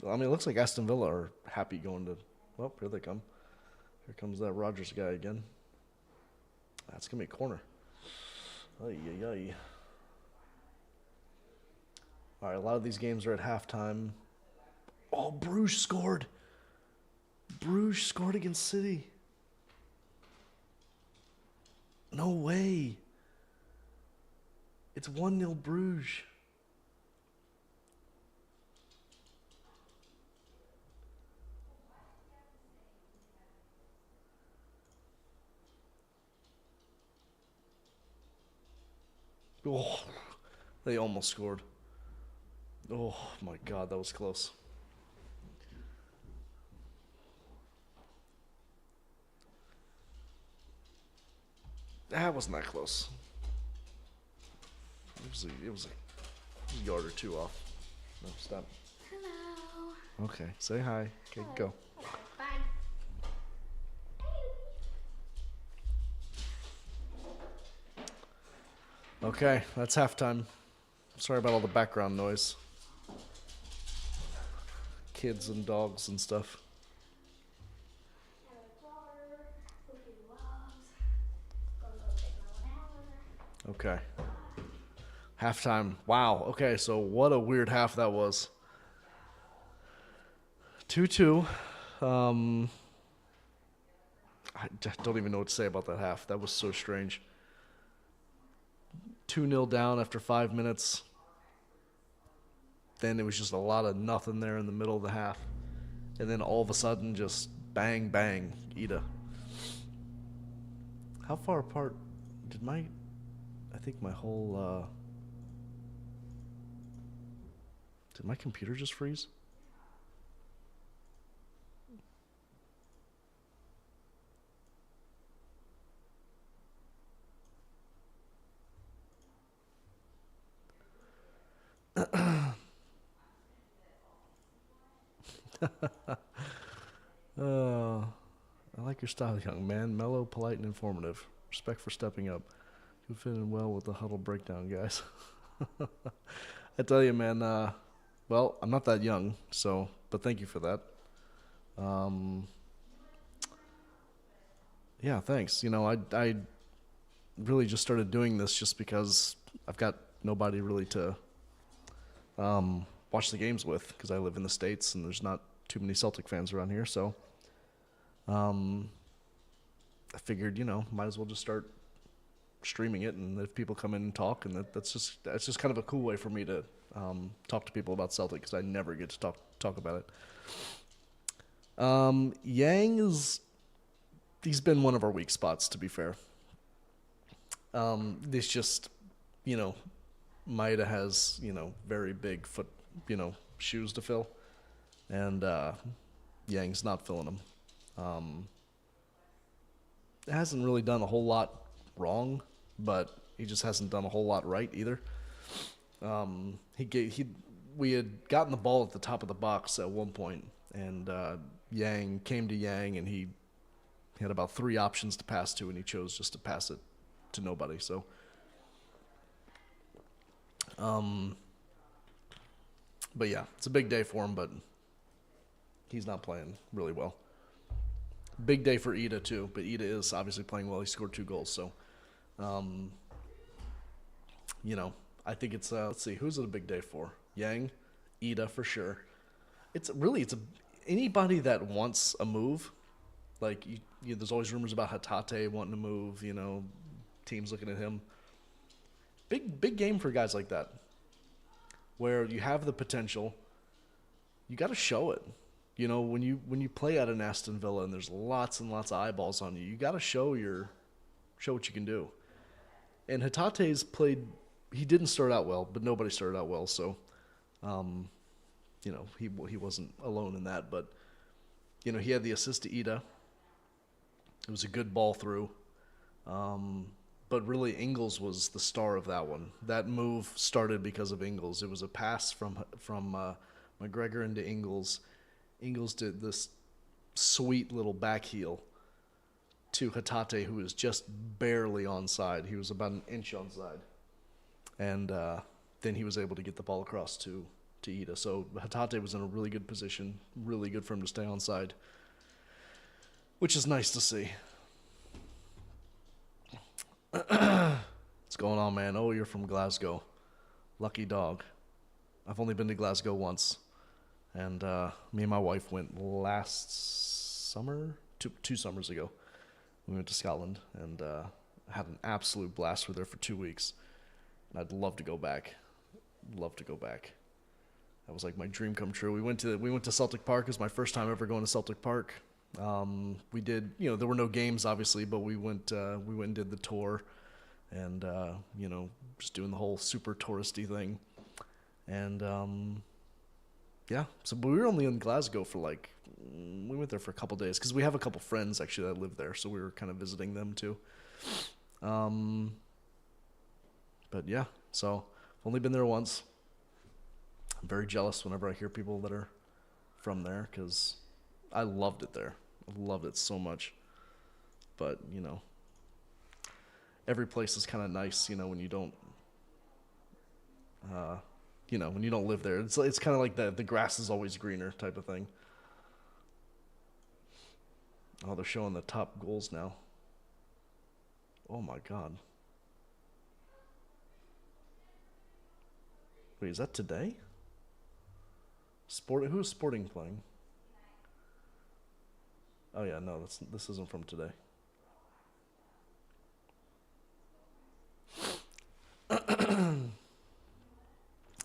Well, I mean, it looks like Aston Villa are happy going to. Well, here they come. Here comes that Rogers guy again. That's going to be a corner. Ay, ay, ay. All right, a lot of these games are at halftime. Oh, Bruges scored. Bruges scored against City. No way. It's 1-0 Bruges. Oh, they almost scored. Oh my God, that was close. That wasn't that close. It was a yard or two off. No, stop. Hello. Okay, say hi. Okay, go. Okay, bye. Okay, that's halftime. Sorry about all the background noise. Kids and dogs and stuff. Have a daughter who he loves. Gonna go take my 1 hour. Okay. Halftime. Wow. Okay, so what a weird half that was. 2-2. I don't even know what to say about that half. That was so strange. 2-0 down after 5 minutes. Then it was just a lot of nothing there in the middle of the half. And then all of a sudden, just bang, bang, Ida. How far apart did I think my whole, did my computer just freeze? Uh, I like your style, young man. Mellow, polite, and informative. Respect for stepping up. You fit in well with the huddle breakdown, guys. I tell you, man. Well, I'm not that young, so but thank you for that. Um, yeah, thanks. I really just started doing this just because I've got nobody really to watch the games with because I live in the States and there's not too many Celtic fans around here. So um, I figured, might as well just start streaming it, and if people come in and talk, and that's just kind of a cool way for me to talk to people about Celtic because I never get to talk about it. Yang he's been one of our weak spots, to be fair. This just, you know, Maeda has, very big shoes to fill, and Yang's not filling them. Hasn't really done a whole lot wrong, but he just hasn't done a whole lot right either. We had gotten the ball at the top of the box at one point, and Yang came to Yang, and he had about three options to pass to, and he chose just to pass it to nobody. So, but yeah, it's a big day for him, but he's not playing really well. Big day for Ida too, but Ida is obviously playing well. He scored 2 goals, so I think it's let's see, who's it a big day for? Yang, Ida for sure. It's anybody that wants a move. Like there's always rumors about Hatate wanting to move. Teams looking at him. Big game for guys like that, where you have the potential. You got to show it. When you play at an Aston Villa and there's lots and lots of eyeballs on you, you got to show what you can do. And Hatate's played. He didn't start out well, but nobody started out well. So, he wasn't alone in that. But he had the assist to Ida. It was a good ball through. But really, Ingles was the star of that one. That move started because of Ingles. It was a pass from McGregor into Ingles. Ingles did this sweet little back heel to Hatate, who was just barely onside. He was about an inch onside. And then he was able to get the ball across to Ida. So Hatate was in a really good position, really good for him to stay onside, which is nice to see. What's going on, man? Oh, you're from Glasgow. Lucky dog. I've only been to Glasgow once. And me and my wife went last summer, two summers ago. We went to Scotland and had an absolute blast. We're there for 2 weeks. And I'd love to go back. That was like my dream come true. We went to Celtic Park. It was my first time ever going to Celtic Park. We did, there were no games obviously, but we went and did the tour, and just doing the whole super touristy thing, and yeah. So we were only in Glasgow for we went there for a couple days because we have a couple friends actually that live there, so we were kind of visiting them too. But yeah, so I've only been there once. I'm very jealous whenever I hear people that are from there because I loved it there. I loved it so much. But, every place is kind of nice, when you don't, when you don't live there. It's kind of like the grass is always greener type of thing. Oh, they're showing the top goals now. Oh my God. Wait, is that today? Who is Sporting playing? Oh yeah, no, this isn't from today.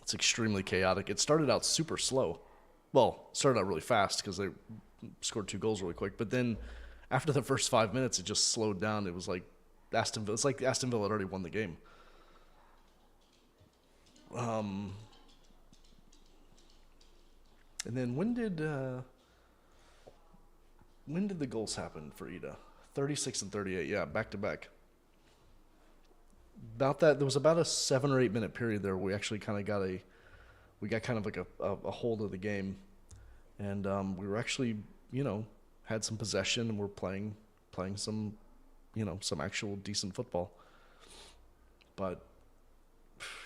It's extremely chaotic. It started out super slow. Well, it started out really fast because they scored 2 goals really quick. But then after the first 5 minutes, it just slowed down. It was like Aston Villa. It's like Aston Villa had already won the game. And then when did the goals happen for Ida? 36 and 38, yeah, back to back. About that, there was about a 7 or 8 minute period there where we actually kind of got kind of like a hold of the game, and we were actually, had some possession and we're playing some, some actual decent football. But,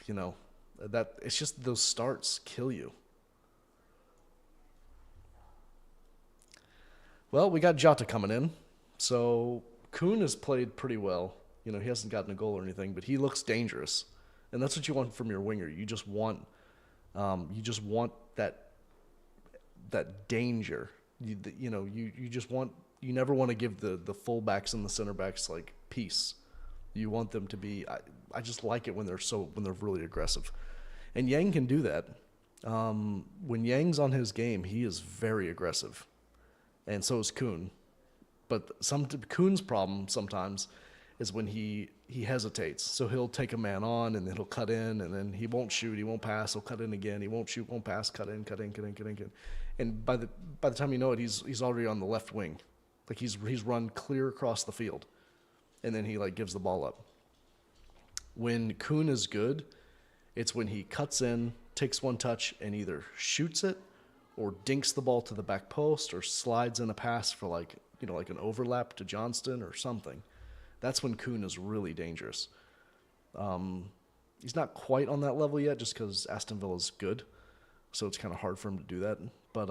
that it's just those starts kill you. Well, we got Jota coming in, so Kuhn has played pretty well. He hasn't gotten a goal or anything, but he looks dangerous, and that's what you want from your winger. You just want that danger. You just want, you never want to give the fullbacks and the center backs like peace. You want them to be. I just like it when they're really aggressive, and Yang can do that. When Yang's on his game, he is very aggressive, and so is Kuhn. But Kuhn's problem sometimes is when he hesitates. So he'll take a man on and then he'll cut in and then he won't shoot, he won't pass, he'll cut in again, he won't shoot, won't pass, cut in. And by the time you know it, he's already on the left wing. Like he's run clear across the field. And then he gives the ball up. When Kuhn is good, it's when he cuts in, takes one touch and either shoots it or dinks the ball to the back post or slides in a pass for like an overlap to Johnston or something. That's when Kuhn is really dangerous. He's not quite on that level yet just because Aston Villa is good. So it's kind of hard for him to do that. But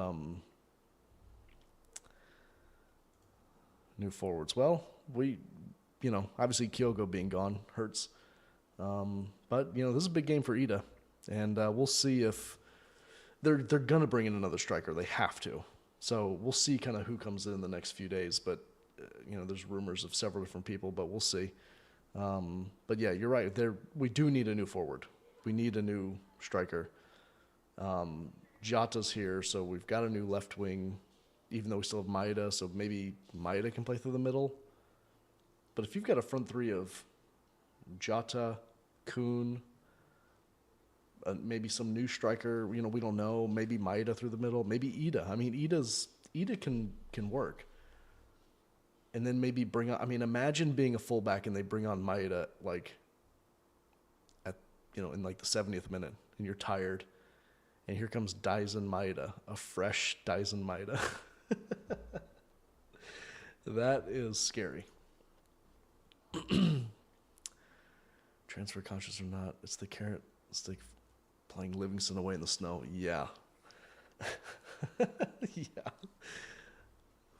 new forwards. Well, obviously Kyogo being gone hurts. But, this is a big game for Ida. And we'll see if they're going to bring in another striker. They have to. So we'll see kind of who comes in the next few days. But, there's rumors of several different people, but we'll see. But, yeah, you're right. We do need a new forward. We need a new striker. Jota's here, so we've got a new left wing, even though we still have Maeda, so maybe Maeda can play through the middle. But if you've got a front three of Jota, Kuhn, maybe some new striker, we don't know, maybe Maeda through the middle, maybe Ida. I mean, Ida can work. And then maybe bring on, imagine being a fullback and they bring on Maeda in the 70th minute and you're tired. And here comes Daisen Maeda, a fresh Daisen Maeda. That is scary. Transfer conscious or not, it's the carrot. It's like playing Livingston away in the snow. Yeah.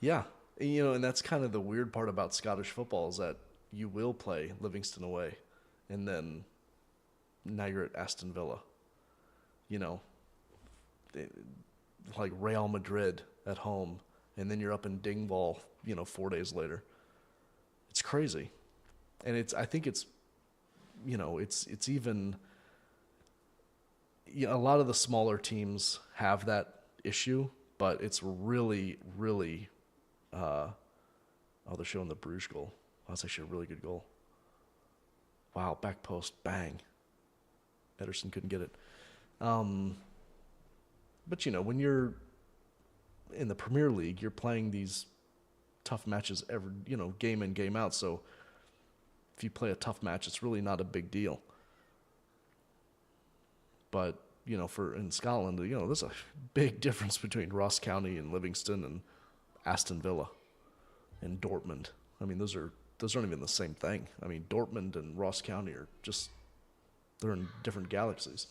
Yeah. And that's kind of the weird part about Scottish football is that you will play Livingston away, and then now you're at Aston Villa. Like Real Madrid at home, and then you're up in Dingwall, 4 days later. It's crazy. And I think it's even, a lot of the smaller teams have that issue, but it's really, really, they're showing the Bruges goal. That's actually a really good goal. Wow, back post, bang. Ederson couldn't get it. But, when you're in the Premier League, you're playing these tough matches every, game in, game out. So if you play a tough match, it's really not a big deal. But, in Scotland, there's a big difference between Ross County and Livingston and Aston Villa and Dortmund. Those aren't even the same thing. Dortmund and Ross County are they're in different galaxies.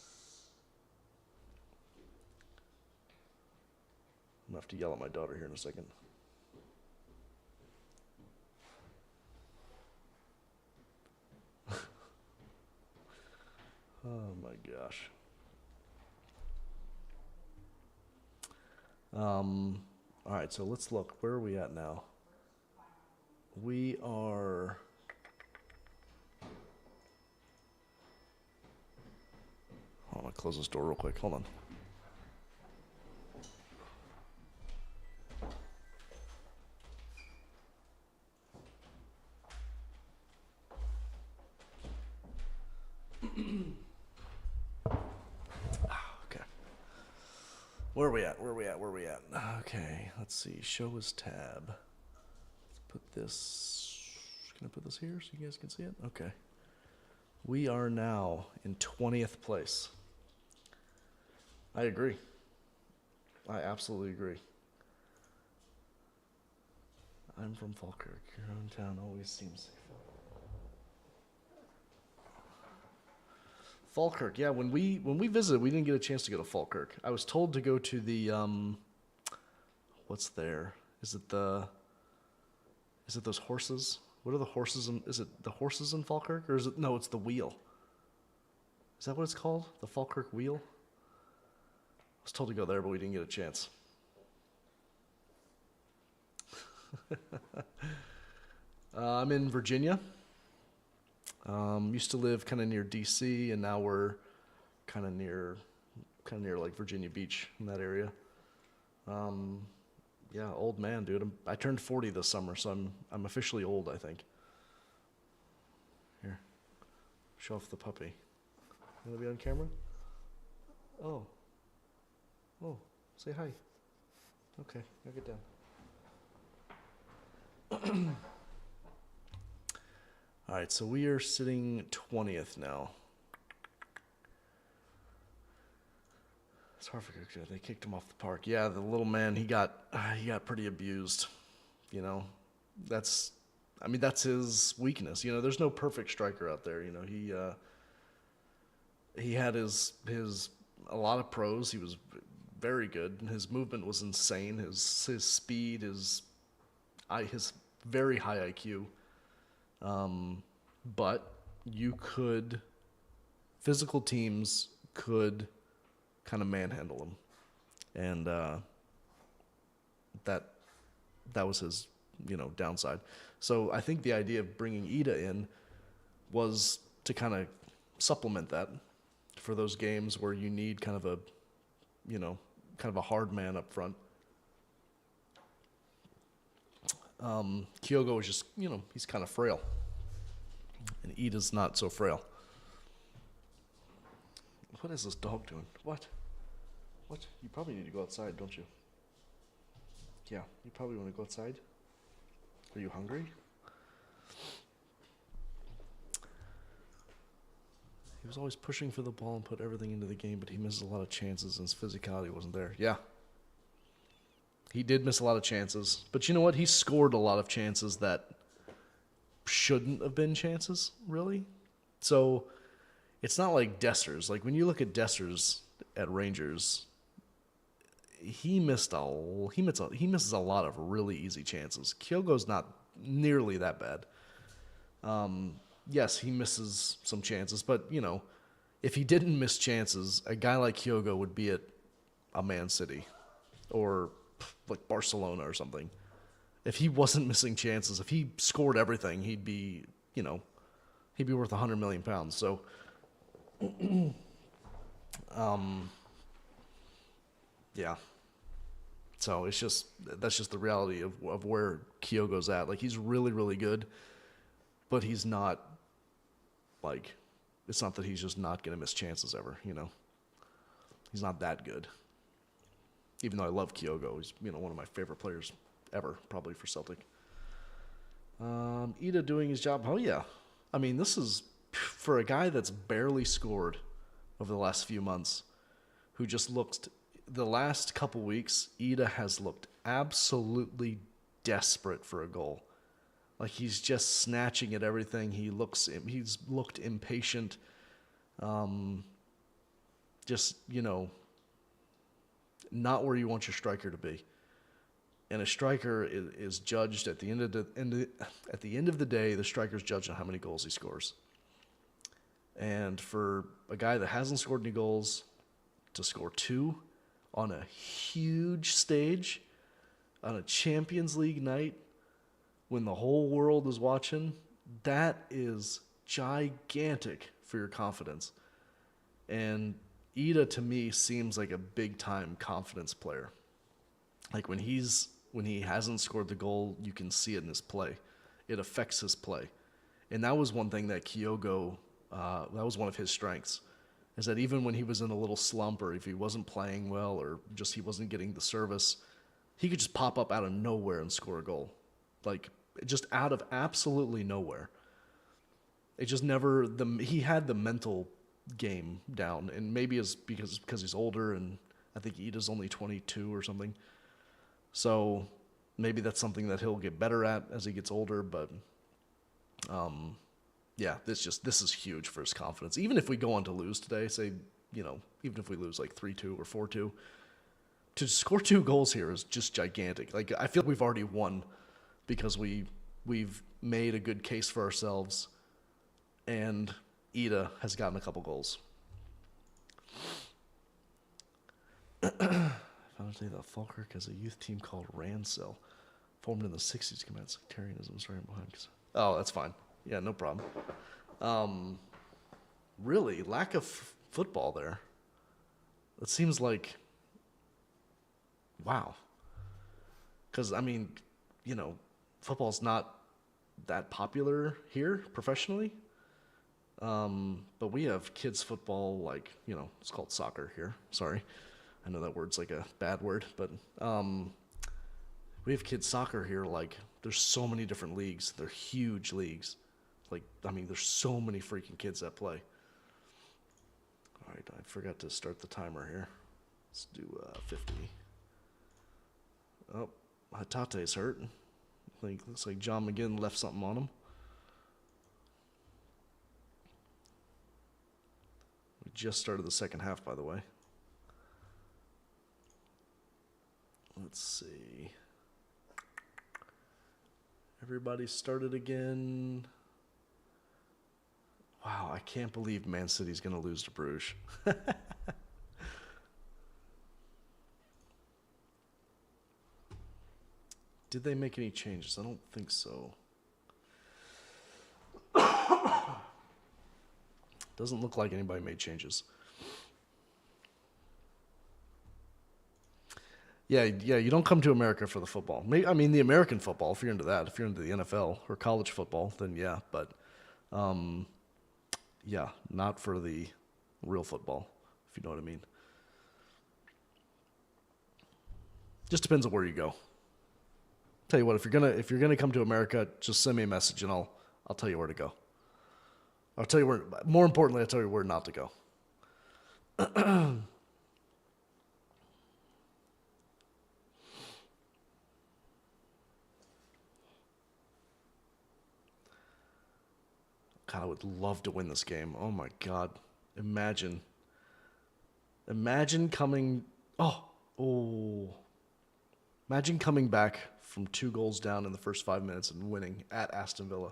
I'm going to have to yell at my daughter here in a second. Oh my gosh. All right, so let's look. Where are we at now? We are... I'm going to close this door real quick. Hold on. Okay. Where are we at? Okay, let's see. Show as tab. Let's put this... Can I put this here so you guys can see it? Okay. We are now in 20th place. I agree. I absolutely agree. I'm from Falkirk. Your own town always seems safe. Falkirk, yeah. When we visited, we didn't get a chance to go to Falkirk. I was told to go to the what's there? Is it the? Is it those horses? What are the horses? Is it the horses in Falkirk, or is it no? It's the wheel. Is that what it's called? The Falkirk Wheel. I was told to go there, but we didn't get a chance. I'm in Virginia. Used to live kind of near D.C., and now we're kind of near like Virginia Beach in that area. Um, yeah, old man, dude. I turned 40 this summer, so I'm officially old, I think. Here, show off the puppy. You wanna be on camera? Oh, oh, say hi. Okay, now get down. All right, so we are sitting 20th now. It's hard for Cook. They kicked him off the park. Yeah, the little man, he got pretty abused. You know, that's his weakness. You know, there's no perfect striker out there. You know, he had his a lot of pros. He was very good. His movement was insane. His speed, his very high IQ. But physical teams could kind of manhandle him, and that was his downside. So I think the idea of bringing Ida in was to kind of supplement that for those games where you need kind of a hard man up front. Kyogo is just, he's kind of frail. And Ida's not so frail. What is this dog doing? What? You probably need to go outside, don't you? Yeah, you probably want to go outside. Are you hungry? He was always pushing for the ball and put everything into the game, but he misses a lot of chances and his physicality wasn't there. Yeah. He did miss a lot of chances. But you know what? He scored a lot of chances that shouldn't have been chances, really. So it's not like Dessers. Like when you look at Dessers at Rangers, he misses a lot of really easy chances. Kyogo's not nearly that bad. Yes, he misses some chances, but if he didn't miss chances, a guy like Kyogo would be at a Man City or like Barcelona or something. If he wasn't missing chances, if he scored everything, he'd be worth 100 million pounds. So, yeah. So that's just the reality of where Kyogo's at. Like he's really, really good, but he's not like, it's not that he's just not going to miss chances ever, He's not that good. Even though I love Kyogo, he's one of my favorite players ever, probably for Celtic. Ida doing his job. Oh, yeah. I mean, this is for a guy that's barely scored over the last few months, who just looked, the last couple weeks, Ida has looked absolutely desperate for a goal. Like he's just snatching at everything. He's looked impatient. Just, not where you want your striker to be. And a striker is judged at the end of the day. The striker's judged on how many goals he scores. And for a guy that hasn't scored any goals to score 2 on a huge stage on a Champions League night when the whole world is watching, that is gigantic for your confidence. And Ida to me seems like a big time confidence player. Like when he hasn't scored the goal, you can see it in his play. It affects his play. And that was one thing that Kyogo, that was one of his strengths, is that even when he was in a little slump or if he wasn't playing well or just he wasn't getting the service, he could just pop up out of nowhere and score a goal. Like just out of absolutely nowhere. It just he had the mental game down, and maybe it's because he's older and I think Ida's only 22 or something. So maybe that's something that he'll get better at as he gets older. But yeah, this is huge for his confidence. Even if we go on to lose today, say, even if we lose like 3-2 or 4-2, to score 2 goals here is just gigantic. Like, I feel like we've already won because we've made a good case for ourselves, and Ida has gotten a couple goals. Found today that Falkirk has a youth team called Ransell, formed in the 60s, commits sectarianism starting behind. Oh, that's fine. Yeah, no problem. Really, lack of football there. It seems like, wow. Because, I mean, football's not that popular here professionally. But we have kids football, like, it's called soccer here. Sorry. I know that word's like a bad word, but we have kids soccer here. Like, there's so many different leagues. They're huge leagues. Like, I mean, there's so many freaking kids that play. All right, I forgot to start the timer here. Let's do 50. Oh, Hatate's hurt. Looks like John McGinn left something on him. We just started the second half, by the way. Let's see. Everybody started again. Wow, I can't believe Man City's going to lose to Bruges. Did they make any changes? I don't think so. Doesn't look like anybody made changes. Yeah, you don't come to America for the football. I mean, the American football, if you're into that. If you're into the NFL or college football, then yeah. But, yeah, not for the real football, if you know what I mean. Just depends on where you go. Tell you what, if you're gonna come to America, just send me a message and I'll tell you where to go. I'll tell you where. More importantly, I'll tell you where not to go. God, I would love to win this game. Oh my God, imagine coming. Imagine coming back from 2 goals down in the first 5 minutes and winning at Aston Villa.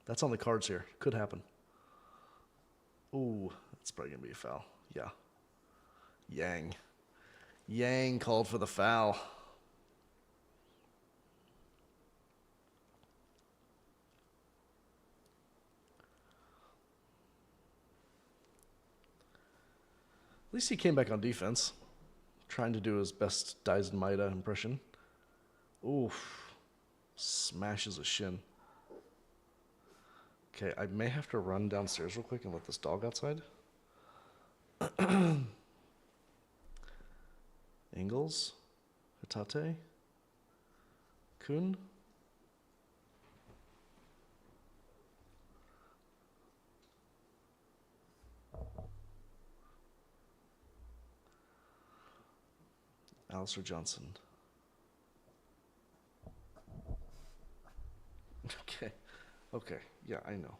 That's on the cards here. Could happen. Ooh, that's probably going to be a foul. Yeah. Yang called for the foul. At least he came back on defense, trying to do his best Daisen Maeda impression. Oof. Smashes a shin. Okay, I may have to run downstairs real quick and let this dog outside. Ingles, Hatate, Kun. Alistair Johnson. Okay, yeah, I know.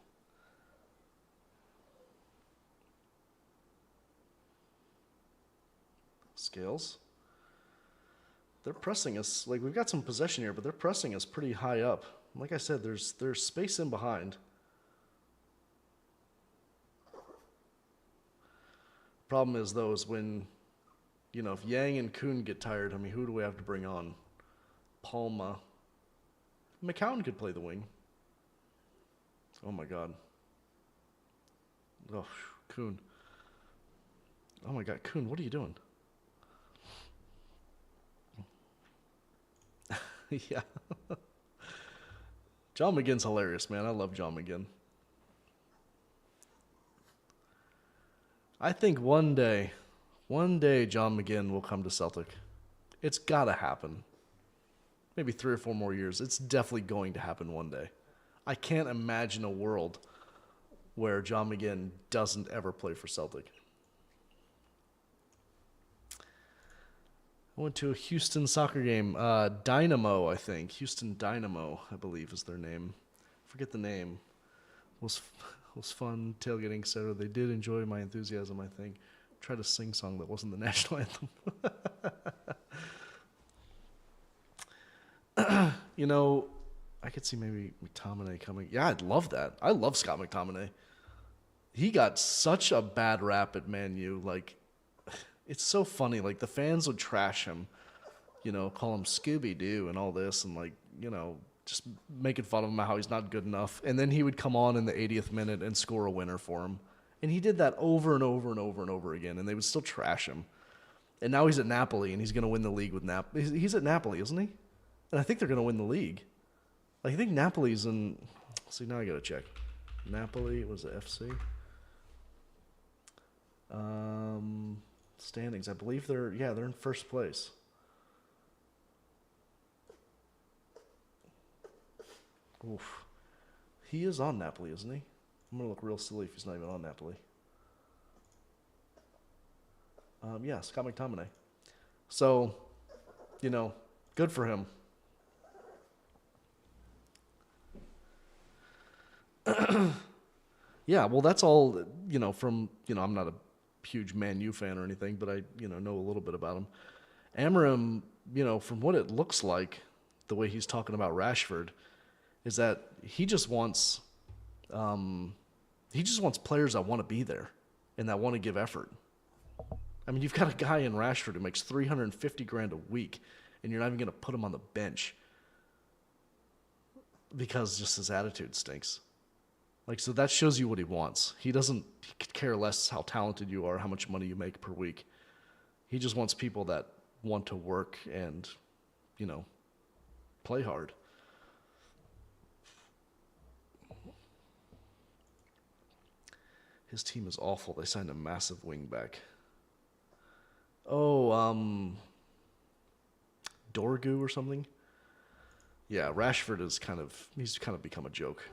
Scales. They're pressing us. Like, we've got some possession here, but they're pressing us pretty high up. Like I said, there's space in behind. Problem is, though, is when, if Yang and Kuhn get tired, I mean, who do we have to bring on? Palma. McCown could play the wing. Oh, my God. Oh, Kuhn. Oh, my God. Kuhn, what are you doing? Yeah. John McGinn's hilarious, man. I love John McGinn. I think one day John McGinn will come to Celtic. It's got to happen. Maybe 3 or 4 more years. It's definitely going to happen one day. I can't imagine a world where John McGinn doesn't ever play for Celtic. I went to a Houston soccer game. Dynamo, I think. Houston Dynamo, I believe, is their name. Forget the name. Was fun tailgating, so they did enjoy my enthusiasm, I think. Tried to sing a song that wasn't the national anthem. You know, I could see maybe McTominay coming. Yeah, I'd love that. I love Scott McTominay. He got such a bad rap at Man U. Like, it's so funny. Like, the fans would trash him, call him Scooby Doo and all this, and, like, just making fun of him how he's not good enough. And then he would come on in the 80th minute and score a winner for him. And he did that over and over and over and over again, and they would still trash him. And now he's at Napoli, and he's going to win the league with Napoli. He's at Napoli, isn't he? And I think they're going to win the league. I think Napoli's in. See, now I got to check. Napoli was the FC. Standings. I believe they're in first place. Oof. He is on Napoli, isn't he? I'm gonna look real silly if he's not even on Napoli. Yeah, Scott McTominay. So, good for him. Yeah, well, that's all, from, I'm not a huge Man U fan or anything, but I, know a little bit about him. Amarim, from what it looks like, the way he's talking about Rashford, is that he just wants players that want to be there and that want to give effort. I mean, you've got a guy in Rashford who makes $350,000 a week, and you're not even going to put him on the bench because just his attitude stinks. Like, so that shows you what he wants. He could care less how talented you are, how much money you make per week. He just wants people that want to work and, play hard. His team is awful. They signed a massive wingback. Oh, Dorgu or something? Yeah, Rashford is he's kind of become a joke.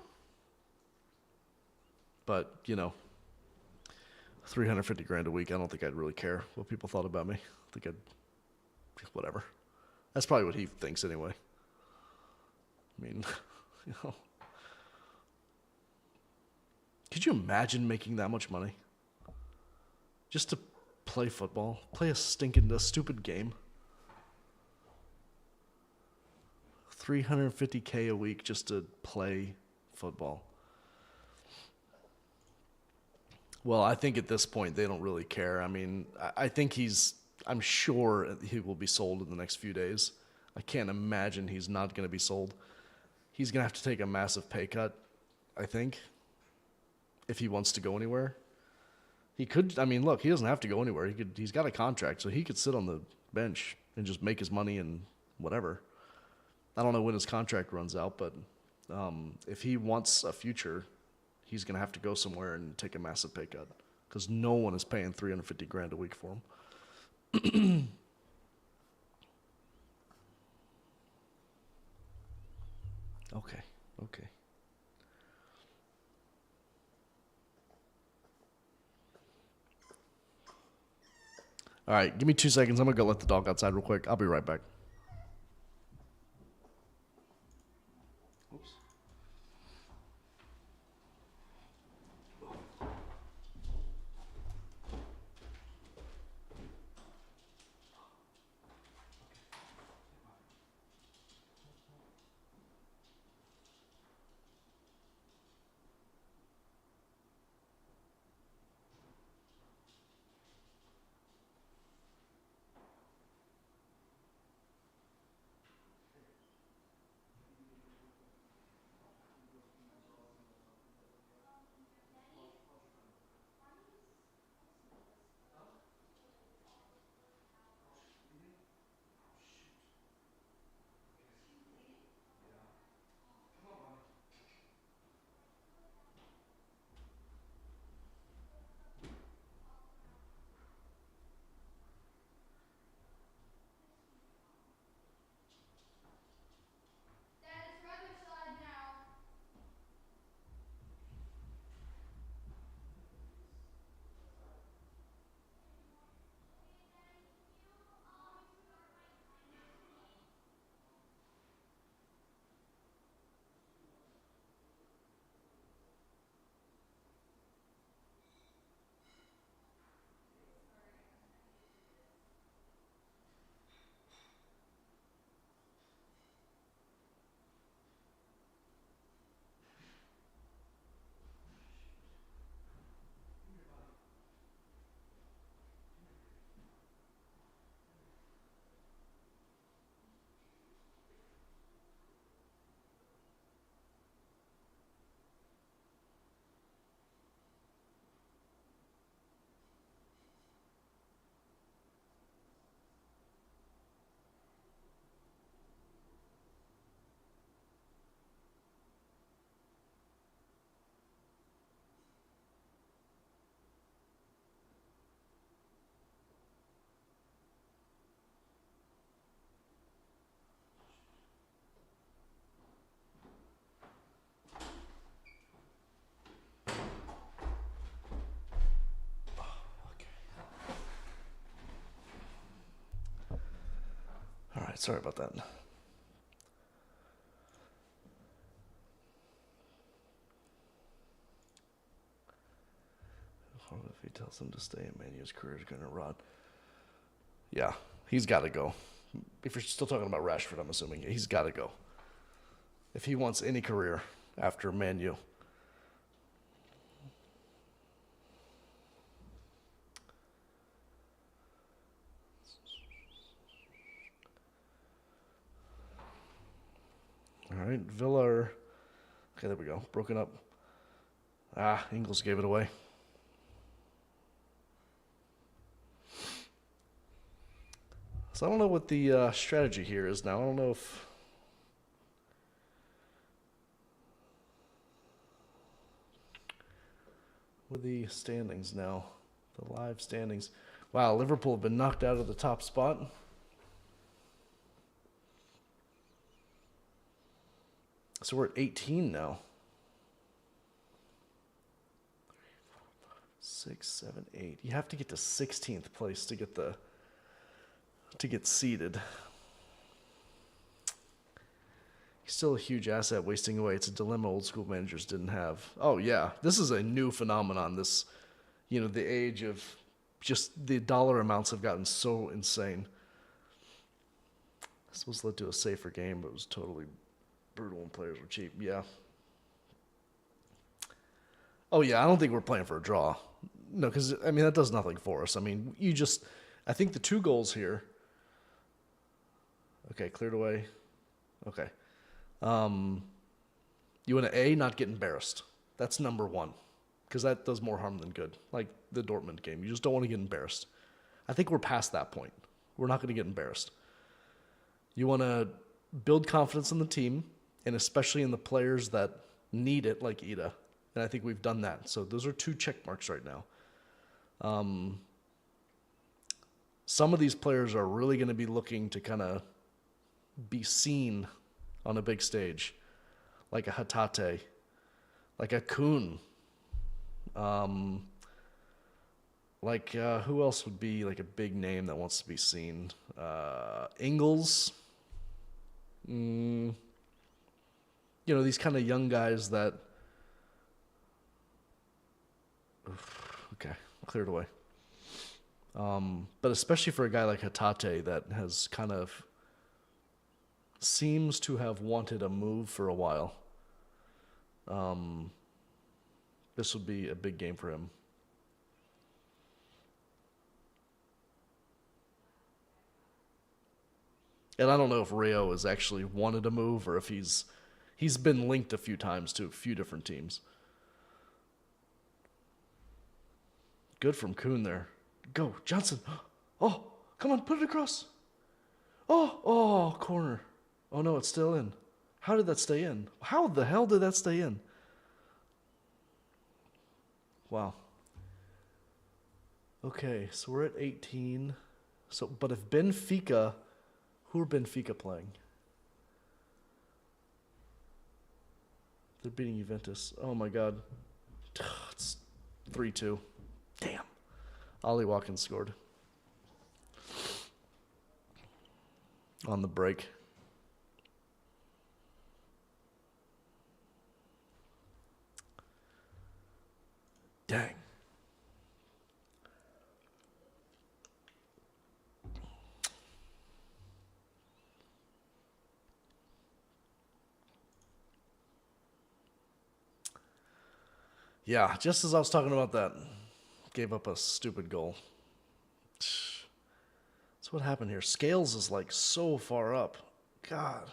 But, $350,000 a week, I don't think I'd really care what people thought about me. I think whatever. That's probably what he thinks anyway. I mean, could you imagine making that much money? Just to play football? Play a stupid game? $350,000 a week just to play football. Well, I think at this point they don't really care. I mean, I think I'm sure he will be sold in the next few days. I can't imagine he's not going to be sold. He's going to have to take a massive pay cut, I think, if he wants to go anywhere. He could, look, he doesn't have to go anywhere. He's got a contract, so he could sit on the bench and just make his money and whatever. I don't know when his contract runs out, but if he wants a future, he's going to have to go somewhere and take a massive pay cut because no one is paying $350,000 a week for him. Okay. All right, give me 2 seconds. I'm going to go let the dog outside real quick. I'll be right back. right, sorry about that. If he tells him to stay in Man, his career is going to rot. Yeah, he's got to go. If you're still talking about Rashford, I'm assuming he's got to go. If he wants any career after Man U. All right, Villa are... Okay, there we go. Broken up. Ingles gave it away. So I don't know what the strategy here is now. I don't know if... What are the standings now? The live standings. Wow, Liverpool have been knocked out of the top spot. So we're at 18 now. 6, 7, 8. You have to get to 16th place to get seeded. He's still a huge asset wasting away. It's a dilemma old school managers didn't have. Oh yeah, this is a new phenomenon. This, the age of just the dollar amounts have gotten so insane. This was led to a safer game, but it was totally brutal and players were cheap. Yeah. Oh yeah, I don't think we're playing for a draw. No, because that does nothing for us. I think the 2 goals here. Okay, cleared away. Okay. You want to not get embarrassed. That's number 1, because that does more harm than good. Like the Dortmund game, you just don't want to get embarrassed. I think we're past that point. We're not going to get embarrassed. You want to build confidence in the team, and especially in the players that need it, like Ida. And I think we've done that. So those are 2 check marks right now. Some of these players are really going to be looking to kind of be seen on a big stage, like a Hatate, like a Kuhn, who else would be like a big name that wants to be seen? Ingles, these kind of young guys that. Okay, cleared away. But especially for a guy like Hatate that has kind of seems to have wanted a move for a while. This would be a big game for him. And I don't know if Rayo has actually wanted a move or if he's been linked a few times to a few different teams. Good from Kuhn there. Go, Johnson. Oh, come on, put it across. Oh, corner. Oh, no, it's still in. How did that stay in? How the hell did that stay in? Wow. Okay, so we're at 18. But if Benfica... Who are Benfica playing? They're beating Juventus. Oh, my God. It's 3-2. Damn. Ollie Watkins scored. On the break. Dang. Yeah, just as I was talking about that, gave up a stupid goal. That's what happened here. Scales is like so far up. God.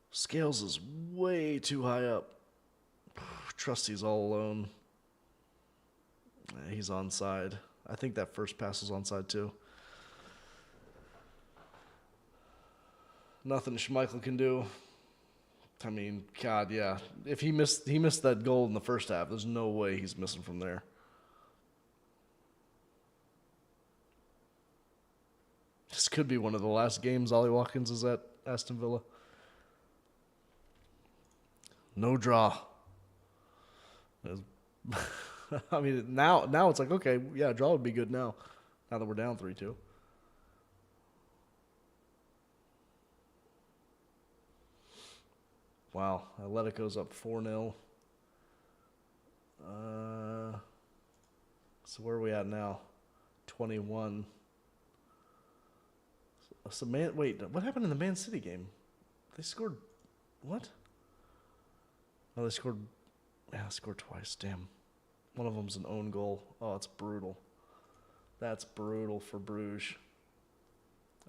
Scales is way too high up. Trusty's all alone. He's onside. I think that first pass was onside too. Nothing Schmeichel can do. I mean, God, yeah. If he missed that goal in the first half, there's no way he's missing from there. This could be one of the last games Ollie Watkins is at Aston Villa. No draw. I mean, now it's like, okay, yeah, draw would be good now that we're down 3-2. Wow. Atletico's up 4-0. So where are we at now? 21. So wait, what happened in the Man City game? They scored what? Oh, they scored. Yeah, scored twice. Damn. One of them's an own goal. Oh, it's brutal. That's brutal for Bruges.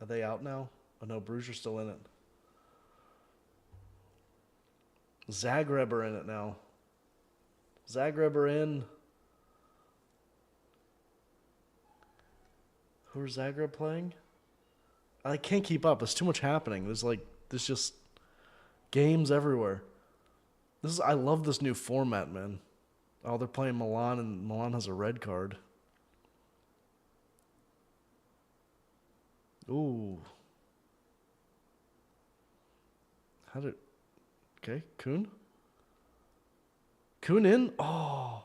Are they out now? Oh no, Bruges are still in it. Zagreb are in it now. Zagreb are in. Who's Zagreb playing? I can't keep up. There's too much happening. There's just games everywhere. I love this new format, man. Oh, they're playing Milan, and Milan has a red card. Ooh. Okay, Kuhn? Kuhn in? Oh.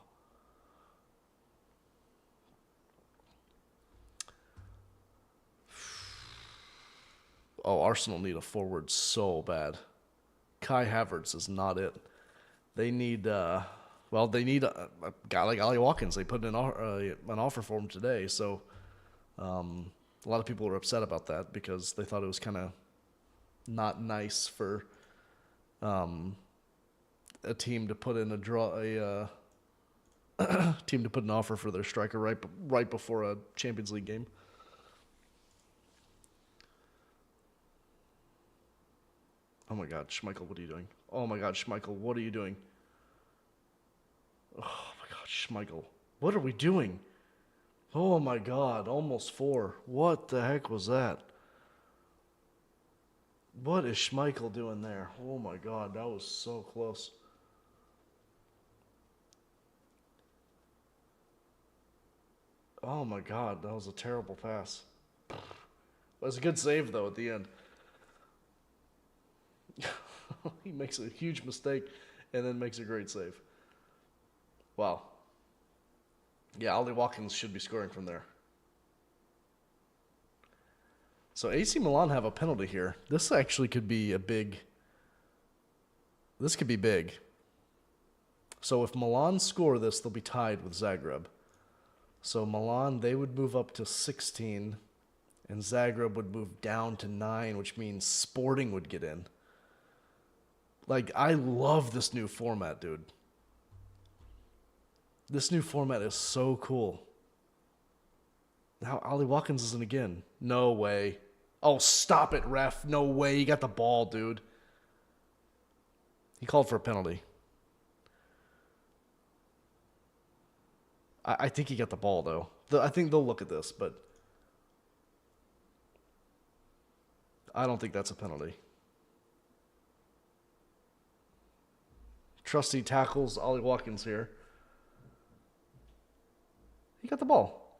Oh, Arsenal need a forward so bad. Kai Havertz is not it. They need, they need a guy like Ollie Watkins. They put in an offer for him today. So a lot of people were upset about that because they thought it was kind of not nice for a team to put in team to put an offer for their striker right before a Champions League game. Oh my God, Schmeichel, what are you doing? Oh my God, Schmeichel, what are you doing? Oh my God, Schmeichel, what are we doing? Oh my God, almost 4. What the heck was that? What is Schmeichel doing there? Oh my God, that was so close. Oh my God, that was a terrible pass. It was a good save though at the end. He makes a huge mistake and then makes a great save. Wow. Yeah, Ollie Watkins should be scoring from there. So AC Milan have a penalty here. This actually could be This could be big. So if Milan score this, they'll be tied with Zagreb. So Milan, they would move up to 16, and Zagreb would move down to 9, which means Sporting would get in. I love this new format, dude. This new format is so cool. Now Ollie Watkins isn't again. No way. Oh, stop it, ref. No way. He got the ball, dude. He called for a penalty. I think he got the ball, though. I think they'll look at this, but I don't think that's a penalty. Trusty tackles Ollie Watkins here. He got the ball.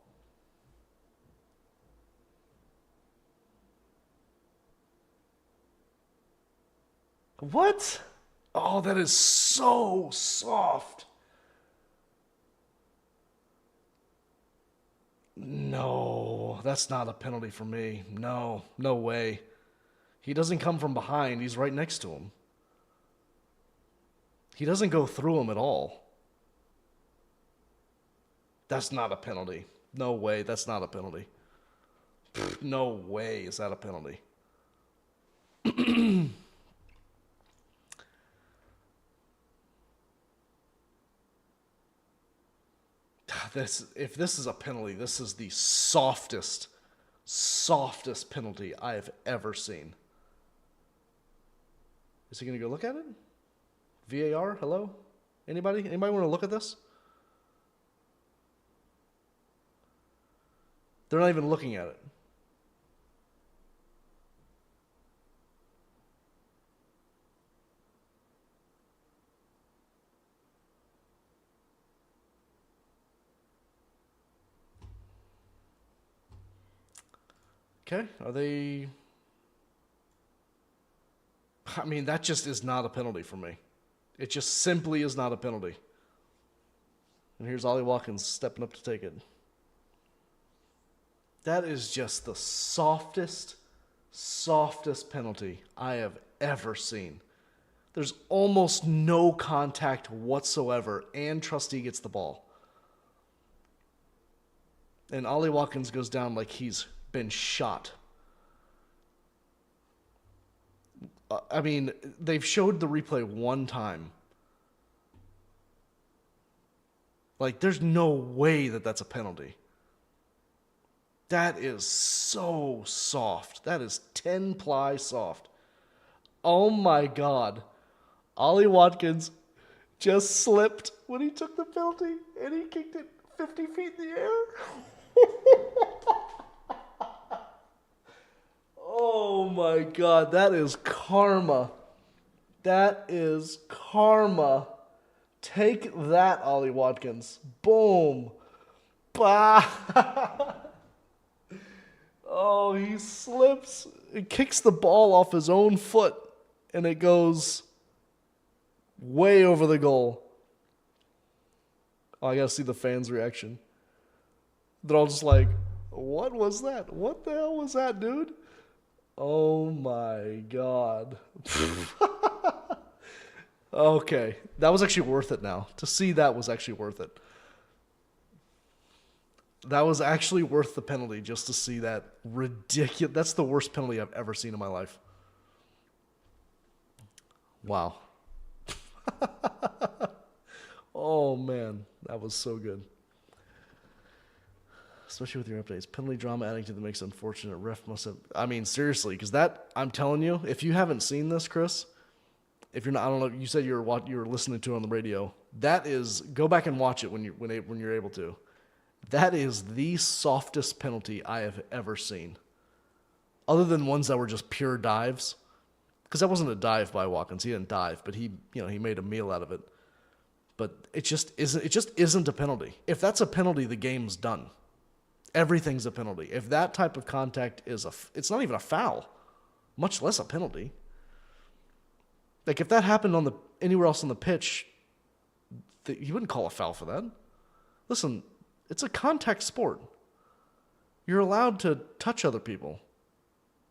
What? Oh, that is so soft. No, that's not a penalty for me. No, no way. He doesn't come from behind. He's right next to him. He doesn't go through him at all. That's not a penalty. No way, that's not a penalty. No way is that a penalty. If this is a penalty, this is the softest penalty I have ever seen. Is he going to go look at it? VAR, hello? Anybody want to look at this? They're not even looking at it. Okay, are they... I mean, that just is not a penalty for me. It just simply is not a penalty. And here's Ollie Watkins stepping up to take it. That is just the softest penalty I have ever seen. There's almost no contact whatsoever, and Trusty gets the ball. And Ollie Watkins goes down like he's been shot. I mean, they've showed the replay one time. Like, there's no way that that's a penalty. That is so soft. That is 10-ply soft. Oh my God. Ollie Watkins just slipped when he took the penalty and he kicked it 50 feet in the air. Oh my God. That is karma. That is karma. Take that, Ollie Watkins. Boom. Bah. Oh, he slips. He kicks the ball off his own foot, and it goes way over the goal. Oh, I gotta see the fans' reaction. They're all just like, what was that? What the hell was that, dude? Oh my God. Okay. That was actually worth it now. To see that was actually worth it. That was actually worth the penalty just to see that ridiculous. That's the worst penalty I've ever seen in my life. Wow. Oh, man. That was so good. Especially with your updates. Penalty drama adding to the mix. Unfortunate. Ref must have. I mean, seriously, because that, I'm telling you, if you haven't seen this, Chris, if you're not, I don't know, you said you were listening to it on the radio. That is, go back and watch it when you're able to. That is the softest penalty I have ever seen. Other than ones that were just pure dives. Because that wasn't a dive by Watkins. He didn't dive, but he made a meal out of it. But it just isn't a penalty. If that's a penalty, the game's done. Everything's a penalty. If that type of contact it's not even a foul, much less a penalty. Like if that happened anywhere else on the pitch, you wouldn't call a foul for that. Listen, it's a contact sport. You're allowed to touch other people.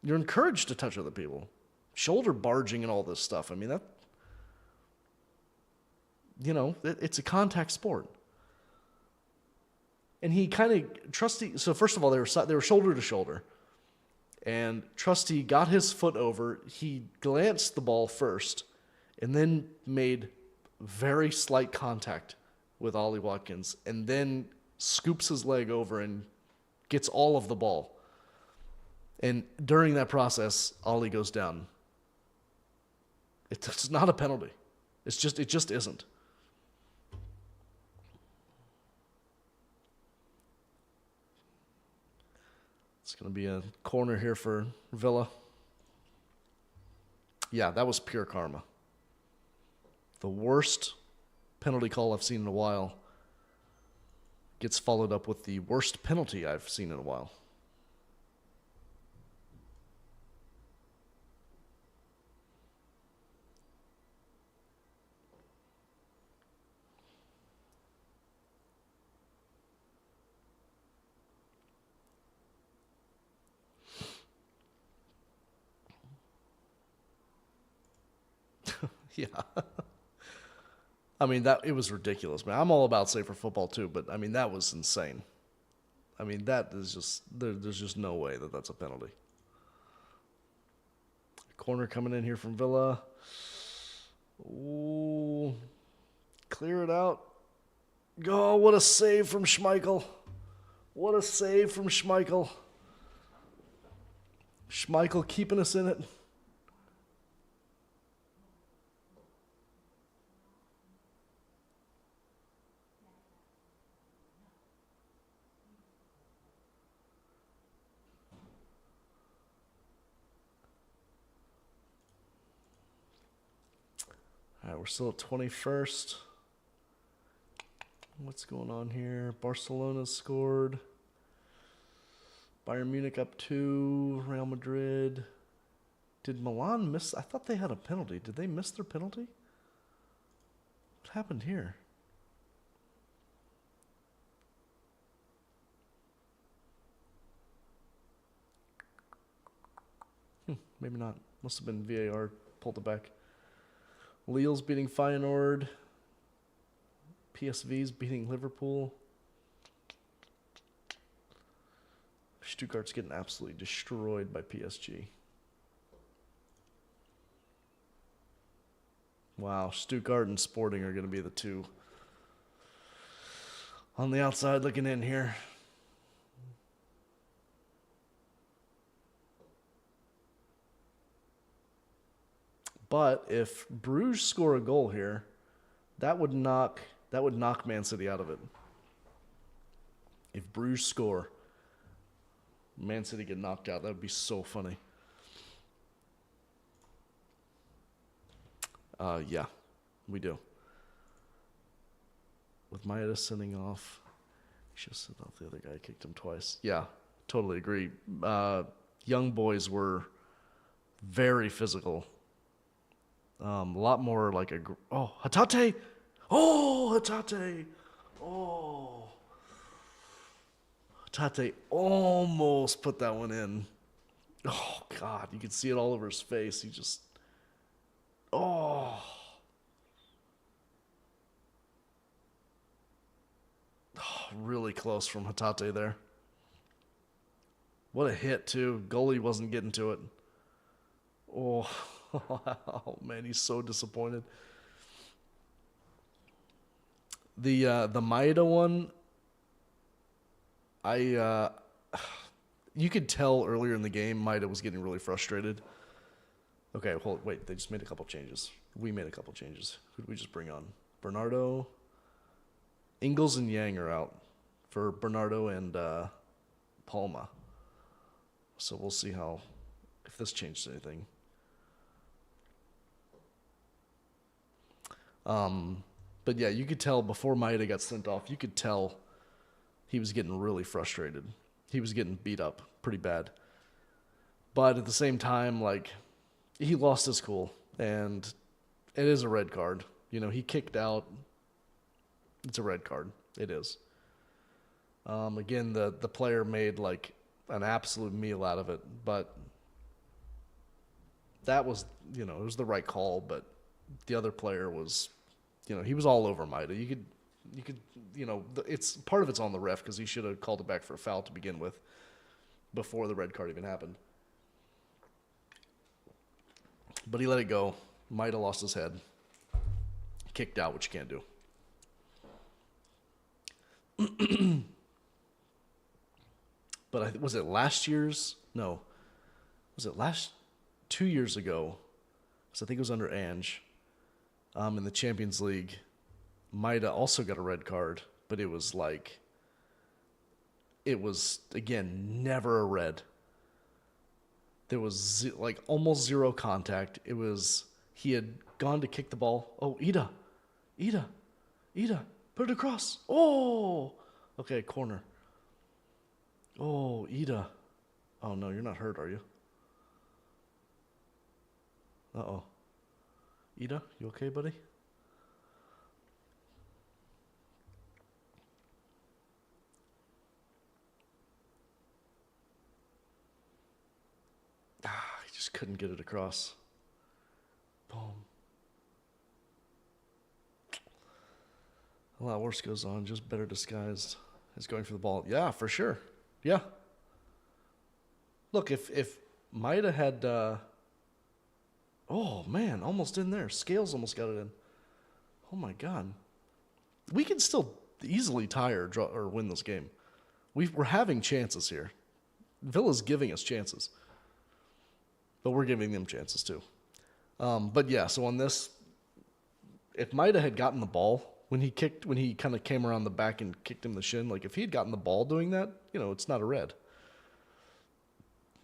You're encouraged to touch other people. Shoulder barging and all this stuff. I mean, it's a contact sport. And he kind of, Trusty, so first of all, they were shoulder to shoulder. And Trusty got his foot over. He glanced the ball first and then made very slight contact with Ollie Watkins and then scoops his leg over and gets all of the ball. And during that process, Ollie goes down. It's not a penalty. It just isn't. It's going to be a corner here for Villa. Yeah, that was pure karma. The worst penalty call I've seen in a while gets followed up with the worst penalty I've seen in a while. Yeah. I mean, it was ridiculous, man. I'm all about safer football too, but I mean, that was insane. I mean, that is just, there's just no way that that's a penalty. Corner coming in here from Villa. Ooh. Clear it out. Oh, what a save from Schmeichel. What a save from Schmeichel. Schmeichel keeping us in it. All right, we're still at 21st. What's going on here? Barcelona scored. Bayern Munich up 2. Real Madrid. Did Milan miss? I thought they had a penalty. Did they miss their penalty? What happened here? Maybe not. Must have been VAR pulled it back. Lille's beating Feyenoord. PSV's beating Liverpool. Stuttgart's getting absolutely destroyed by PSG. Wow, Stuttgart and Sporting are going to be the two on the outside looking in here. But if Bruges score a goal here, that would knock Man City out of it. If Bruges score, Man City get knocked out. That would be so funny. Yeah, we do. With Maeda sending off, he should have sent off the other guy. Kicked him twice. Yeah, totally agree. Young boys were very physical. A lot more like a... Oh, Hatate! Oh, Hatate! Oh. Hatate almost put that one in. Oh, God. You could see it all over his face. He just... Oh. Really close from Hatate there. What a hit, too. Goalie wasn't getting to it. Oh, oh man, he's so disappointed. The Maeda one, you could tell earlier in the game Maeda was getting really frustrated. Okay, wait, they just made a couple changes. We made a couple changes. Who did we just bring on? Bernardo, Ingles and Yang are out for Bernardo and Palma. So we'll see if this changed anything. But yeah, you could tell before Maeda got sent off, you could tell he was getting really frustrated. He was getting beat up pretty bad. But at the same time, like, he lost his cool, and it is a red card. You know, he kicked out. It's a red card. It is. Again, the player made, like, an absolute meal out of it, but that was, it was the right call, but the other player was, he was all over Maeda. You could, it's part of it's on the ref because he should have called it back for a foul to begin with before the red card even happened. But he let it go. Maeda lost his head. Kicked out, which you can't do. But was it last year's? No. Was it 2 years ago? Because I think it was under Ange. In the Champions League, Maeda also got a red card, but it was again, never a red. There was almost zero contact. He had gone to kick the ball. Oh, Ida, put it across. Oh, okay, corner. Oh, Ida. Oh no, you're not hurt, are you? Uh-oh. Ida, you okay, buddy? He just couldn't get it across. Boom. A lot worse goes on, just better disguised. He's going for the ball. Yeah, for sure. Yeah. Look, if Maeda had... oh, man, almost in there. Scales almost got it in. Oh, my God. We can still easily tie or draw or win this game. We're having chances here. Villa's giving us chances. But we're giving them chances, too. But, yeah, so on this, if Maeda had gotten the ball, when he kind of came around the back and kicked him in the shin, if he had gotten the ball doing that, it's not a red.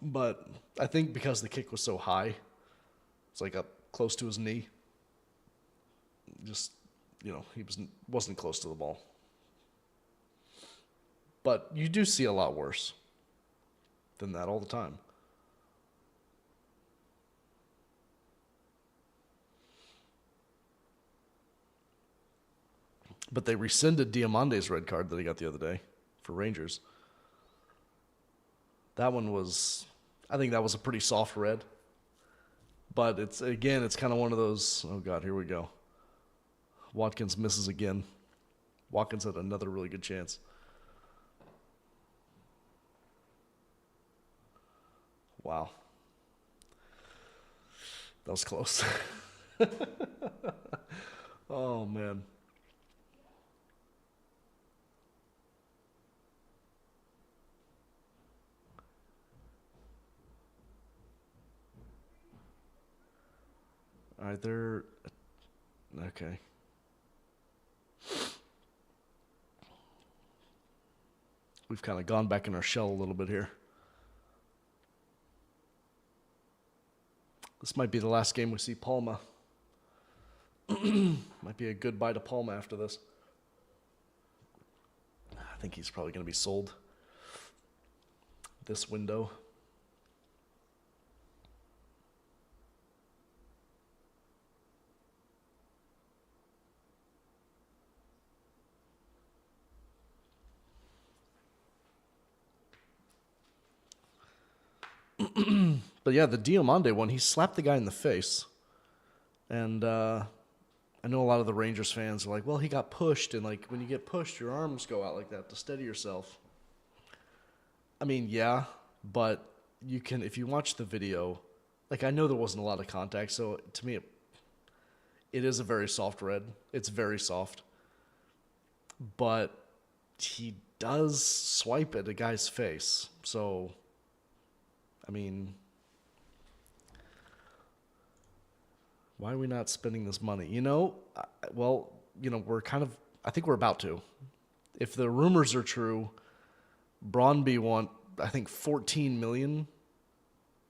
But I think because the kick was so high, it's up close to his knee. Just, he wasn't close to the ball. But you do see a lot worse than that all the time. But they rescinded Diamande's red card that he got the other day for Rangers. That one was, I think that was a pretty soft red. But it's kind of one of those. Oh God, here we go. Watkins misses again. Watkins had another really good chance. Wow, that was close. Oh man. All right, they're okay. We've kind of gone back in our shell a little bit here. This might be the last game we see Palma. Might be a goodbye to Palma after this. I think he's probably going to be sold this window. But yeah, the Diomande one, he slapped the guy in the face. And I know a lot of the Rangers fans are like, well, he got pushed. And like when you get pushed, your arms go out like that to steady yourself. I mean, yeah, but you can, if you watch the video, like I know there wasn't a lot of contact. So to me, it is a very soft red. It's very soft. But he does swipe at a guy's face. So, I mean, why are we not spending this money? Well, we're kind of, I think we're about to. If the rumors are true, Brøndby want, I think, 14 million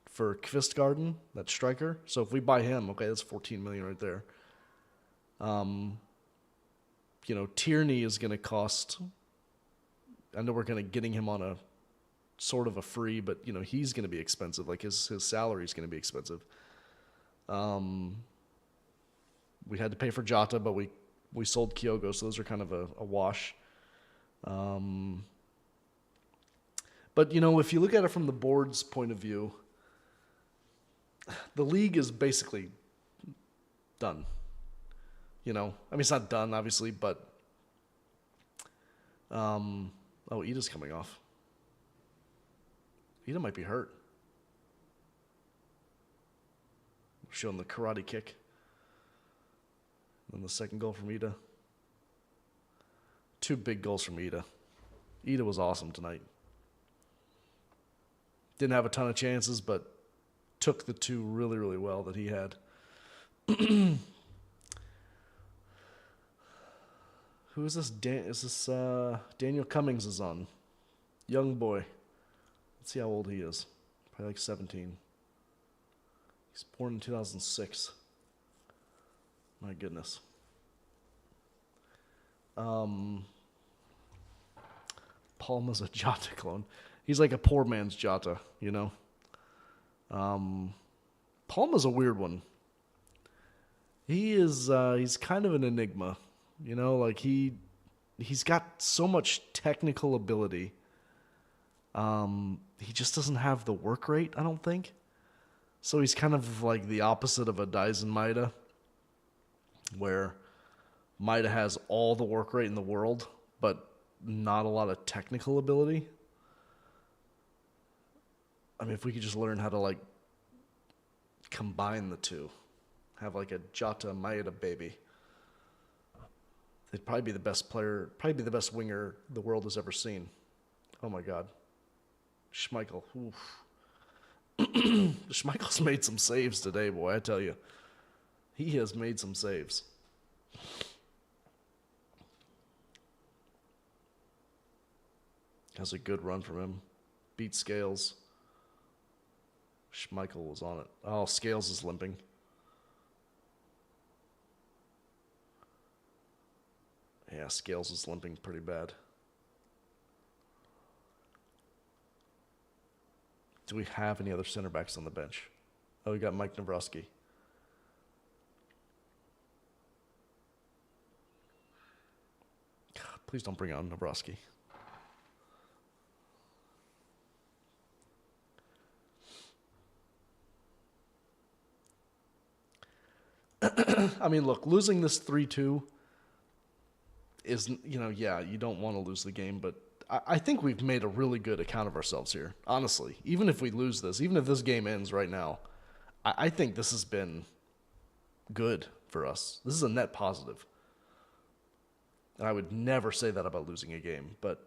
for Kvistgarden, that striker. So if we buy him, okay, that's 14 million right there. Tierney is going to cost, I know we're going to getting him on a sort of a free, but he's going to be expensive. Like his salary is going to be expensive. We had to pay for Jota, but we sold Kyogo, so those are kind of a wash. But if you look at it from the board's point of view, the league is basically done. I mean, it's not done, obviously, but Ida's coming off. Ida might be hurt. Showing the karate kick. And the second goal from Ida. 2 big goals from Ida. Ida was awesome tonight. Didn't have a ton of chances, but took the 2 really, really well that he had. Who is this? Daniel Cummings is on. Young boy. Let's see how old he is. Probably like 17. He's born in 2006. My goodness. Palma's a Jota clone. He's like a poor man's Jota, Palma's a weird one. He's kind of an enigma. Like he's got so much technical ability. He just doesn't have the work rate, I don't think. So he's kind of like the opposite of a Dyson Maeda, where Maeda has all the work rate in the world, but not a lot of technical ability. I mean, if we could just learn how to like combine the two, have like a Jota Maeda baby, they'd probably be the best player, probably be the best winger the world has ever seen. Oh my God. Schmeichel. Oof. Schmeichel's made some saves today, boy, I tell you. He has made some saves. Has a good run from him. Beat Scales. Schmeichel was on it. Oh, Scales is limping. Yeah, Scales is limping pretty bad. Do we have any other center backs on the bench? Oh, we got Mike Navrosky. God, please don't bring on Navrosky. I mean, look, losing this 3-2 is, yeah, you don't want to lose the game, but I think we've made a really good account of ourselves here. Honestly, even if we lose this, even if this game ends right now, I think this has been good for us. This is a net positive. And I would never say that about losing a game, but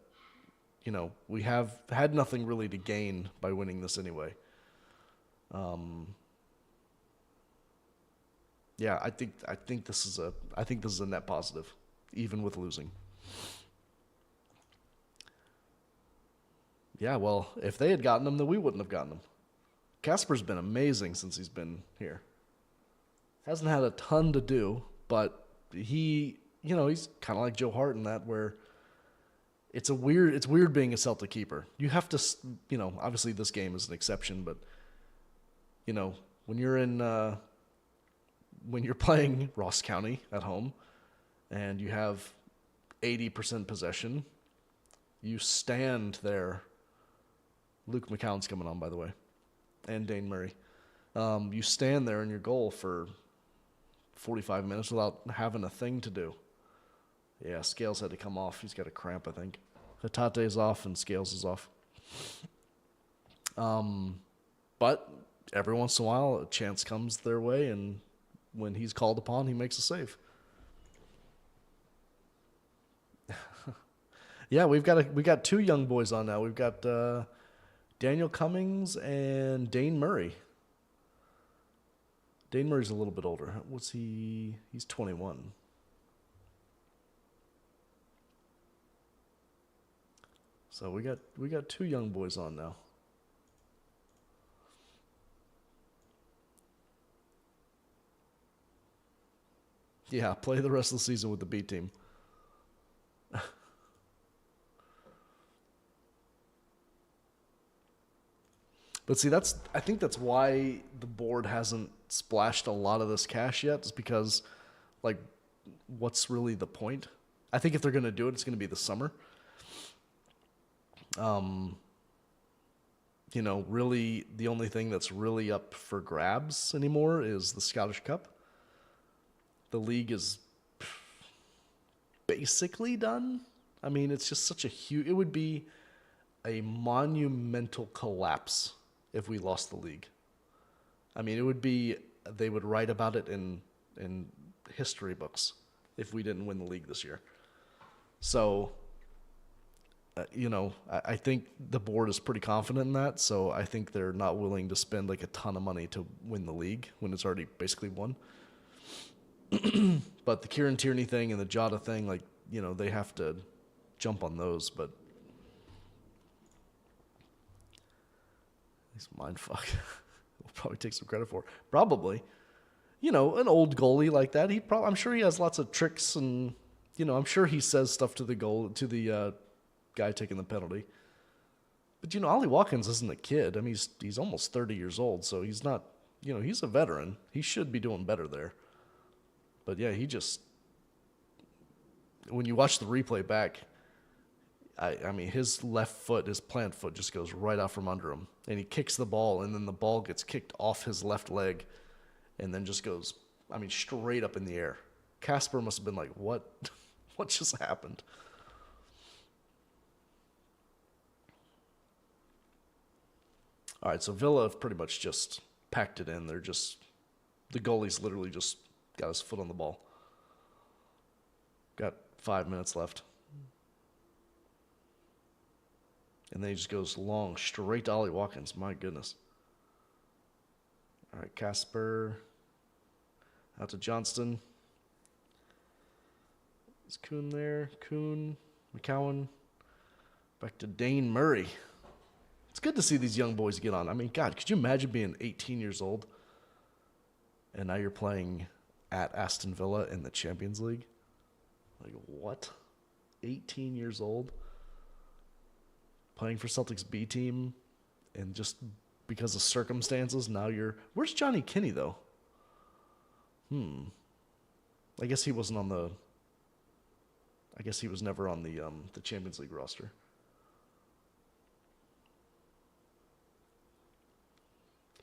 we have had nothing really to gain by winning this anyway. Yeah, I think this is a net positive, even with losing. Yeah, well, if they had gotten him, then we wouldn't have gotten him. Casper's been amazing since he's been here. Hasn't had a ton to do, but he's kind of like Joe Hart in that where it's weird being a Celtic keeper. You have to, obviously this game is an exception, but when you're playing Ross County at home and you have 80% possession, you stand there. Luke McCown's coming on, by the way, and Dane Murray. You stand there in your goal for 45 minutes without having a thing to do. Yeah, Scales had to come off. He's got a cramp, I think. Hatate's off and Scales is off. But every once in a while, a chance comes their way, and when he's called upon, he makes a save. Yeah, we got two young boys on now. We've got Daniel Cummings and Dane Murray. Dane Murray's a little bit older. What's he? He's 21. So we got two young boys on now. Yeah, play the rest of the season with the B team. But see, I think that's why the board hasn't splashed a lot of this cash yet, is because, like, what's really the point? I think if they're going to do it, it's going to be the summer. Really, the only thing that's really up for grabs anymore is the Scottish Cup. The league is basically done. I mean, it's just such a huge... It would be a monumental collapse if we lost the league. I mean, it would be... They would write about it in history books if we didn't win the league this year. So, I think the board is pretty confident in that. So I think they're not willing to spend like a ton of money to win the league when it's already basically won. But the Kieran Tierney thing and the Jota thing, like, they have to jump on those. But he's mindfuck. We'll probably take some credit for. Probably, an old goalie like that. I'm sure he has lots of tricks, and I'm sure he says stuff to the guy taking the penalty. But Ollie Watkins isn't a kid. I mean, he's almost 30 years old, so he's not. He's a veteran. He should be doing better there. But yeah, when you watch the replay back, I mean, his left foot, his plant foot just goes right out from under him. And he kicks the ball, and then the ball gets kicked off his left leg and then just goes, straight up in the air. Casper must have been like, what? What just happened? All right, so Villa have pretty much just packed it in. The goalie's literally just got his foot on the ball. Got 5 minutes left. And then he just goes long, straight to Ollie Watkins. My goodness. All right, Casper. Out to Johnston. Is Kuhn there? Kuhn, McCowan. Back to Dane Murray. It's good to see these young boys get on. I mean, God, could you imagine being 18 years old and now you're playing at Aston Villa in the Champions League? Like, what? 18 years old? Playing for Celtic's B team, and just because of circumstances, now you're... Where's Johnny Kinney, though? I guess he wasn't on the... I guess he was never on the Champions League roster.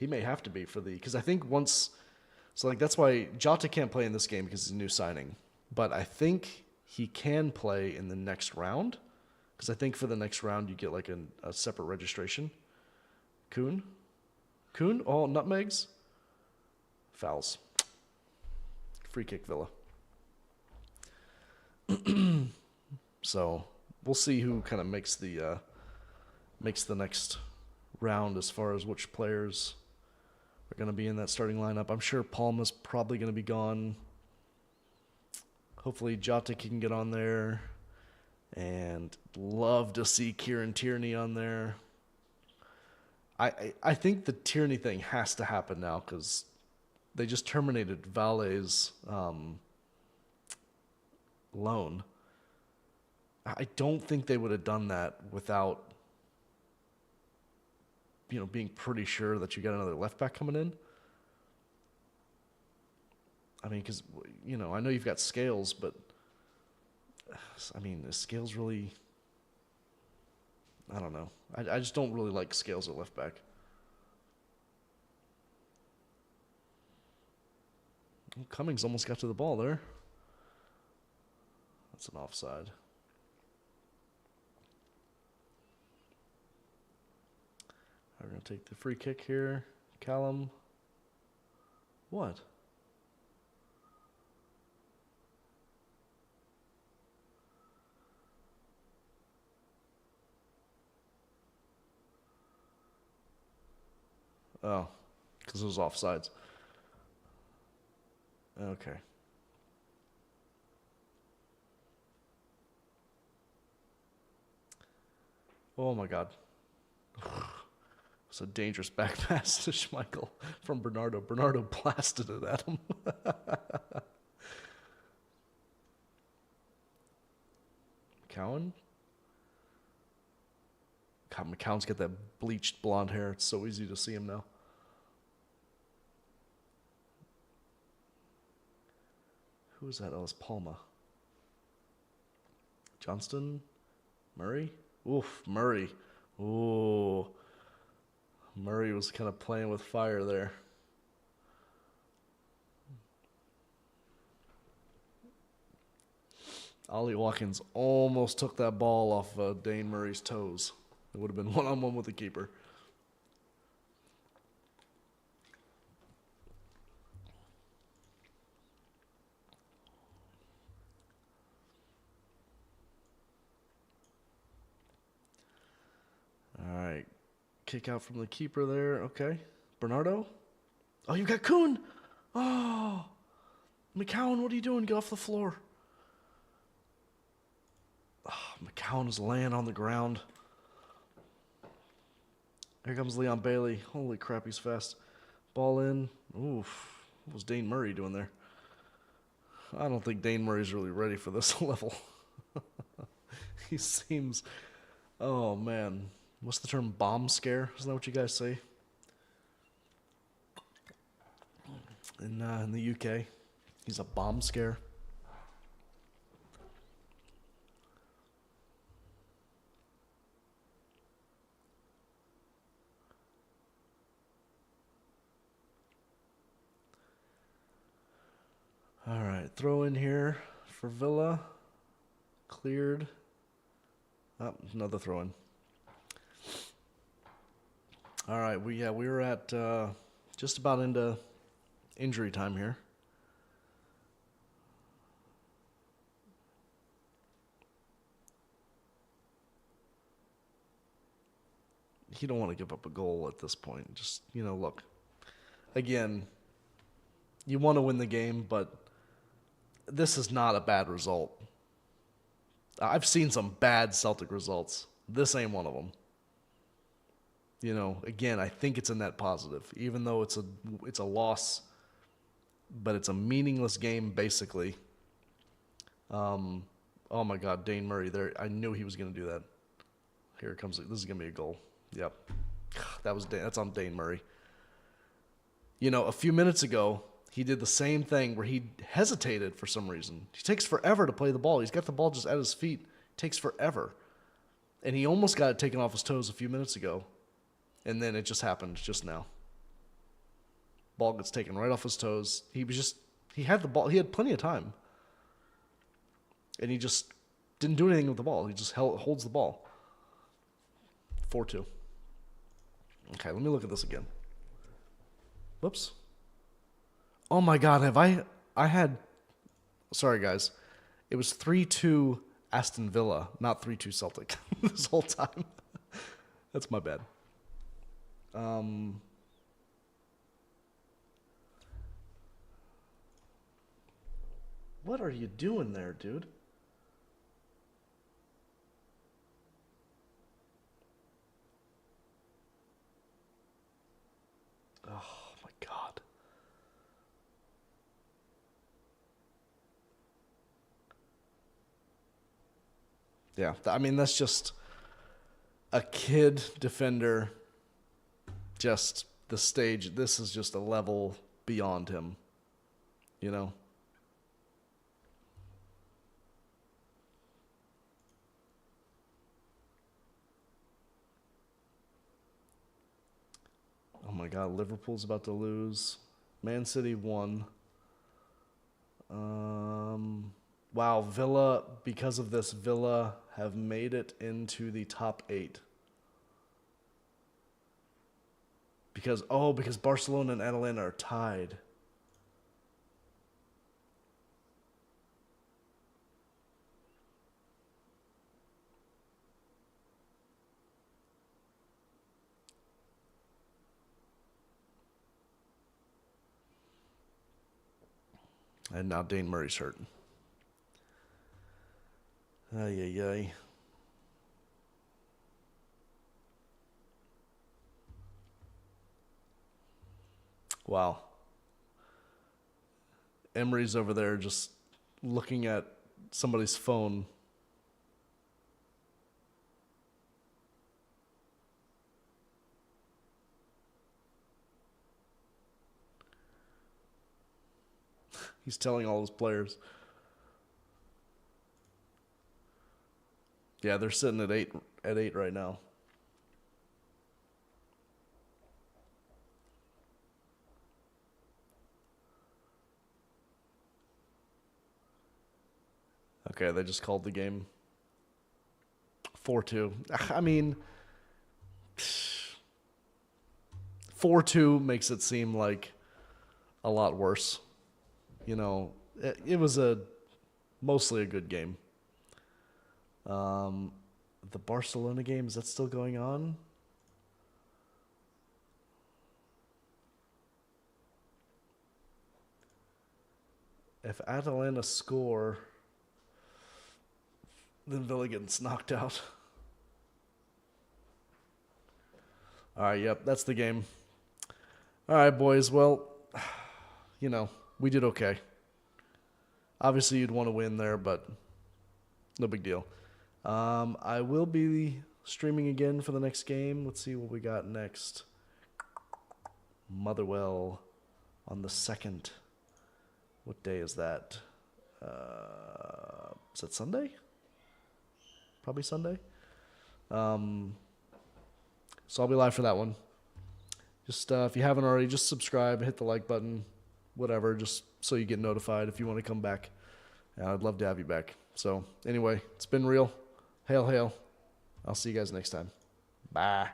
He may have to be for the... Because I think once So like that's why Jota can't play in this game because he's a new signing. But I think he can play in the next round because I think for the next round you get like a separate registration. Kuhn? Oh, nutmegs? Fouls. Free kick Villa. So we'll see who kind of makes the next round as far as which players are going to be in that starting lineup. I'm sure Palma's probably going to be gone. Hopefully Jota can get on there. And love to see Kieran Tierney on there. I think the Tierney thing has to happen now because they just terminated Vale's loan. I don't think they would have done that without, being pretty sure that you got another left back coming in. I mean, because, I know you've got Scales, but, I mean, is Scales really... I don't know. I just don't really like Scales at left back. Cummings almost got to the ball there. That's an offside. We're going to take the free kick here. Callum. What? Oh, because it was offsides. Okay. Oh my God. It's a dangerous back pass to Schmeichel from Bernardo. Bernardo blasted it at him. McCowan? God, McCowan's got that bleached blonde hair. It's so easy to see him now. Who is that? Oh, it's Palma. Johnston? Murray? Oof, Murray. Ooh. Murray was kind of playing with fire there. Ollie Watkins almost took that ball off Dane Murray's toes. It would have been one-on-one with the keeper. All right. Kick out from the keeper there. Okay. Bernardo? Oh, you got Kuhn! Oh! McCowan, what are you doing? Get off the floor. Oh, McCowan is laying on the ground. Here comes Leon Bailey. Holy crap, he's fast. Ball in. Oof. What was Dane Murray doing there? I don't think Dane Murray's really ready for this level. He seems... Oh, man. What's the term? Bomb scare? Isn't that what you guys say? In the UK. He's a bomb scare. All right, throw in here for Villa. Cleared. Oh, another throw in. All right, we were at just about into injury time here. You don't want to give up a goal at this point. Just, look. Again, you want to win the game, but this is not a bad result. I've seen some bad Celtic results. This ain't one of them. Again, I think it's a net positive, even though it's a loss, but it's a meaningless game basically. Oh my God, Dane Murray there! I knew he was going to do that. Here it comes. This is going to be a goal. Yep, that's on Dane Murray. A few minutes ago he did the same thing where he hesitated for some reason. He takes forever to play the ball. He's got the ball just at his feet. It takes forever, and he almost got it taken off his toes a few minutes ago. And then it just happened just now. Ball gets taken right off his toes. He had the ball. He had plenty of time. And he just didn't do anything with the ball. He just holds the ball. 4-2. Okay, let me look at this again. Whoops. Oh my God, sorry guys. It was 3-2 Aston Villa, not 3-2 Celtic this whole time. That's my bad. What are you doing there, dude? Oh my God. Yeah, I mean, that's just a kid defender. Just the stage. This is just a level beyond him, you know? Oh my God, Liverpool's about to lose. Man City won. Wow, Villa, because of this, Villa have made it into the top 8. Because Barcelona and Atalanta are tied. And now Dane Murray's hurt. Ay, ay, ay. Wow. Emery's over there just looking at somebody's phone. He's telling all his players. Yeah, they're sitting at 8 right now. Okay, they just called the game 4-2. I mean, 4-2 makes it seem like a lot worse. You know, it was mostly a good game. The Barcelona game, is that still going on? If Atalanta score, then Villa gets knocked out. All right, yep, that's the game. All right, boys. Well, you know, we did okay. Obviously, you'd want to win there, but no big deal. I will be streaming again for the next game. Let's see what we got next. Motherwell on the 2nd. What day is that? Is that Sunday? Probably Sunday. So I'll be live for that one. Just if you haven't already, just subscribe, hit the like button, whatever, just so you get notified if you want to come back. I'd love to have you back. So anyway, it's been real. Hail, hail. I'll see you guys next time. Bye.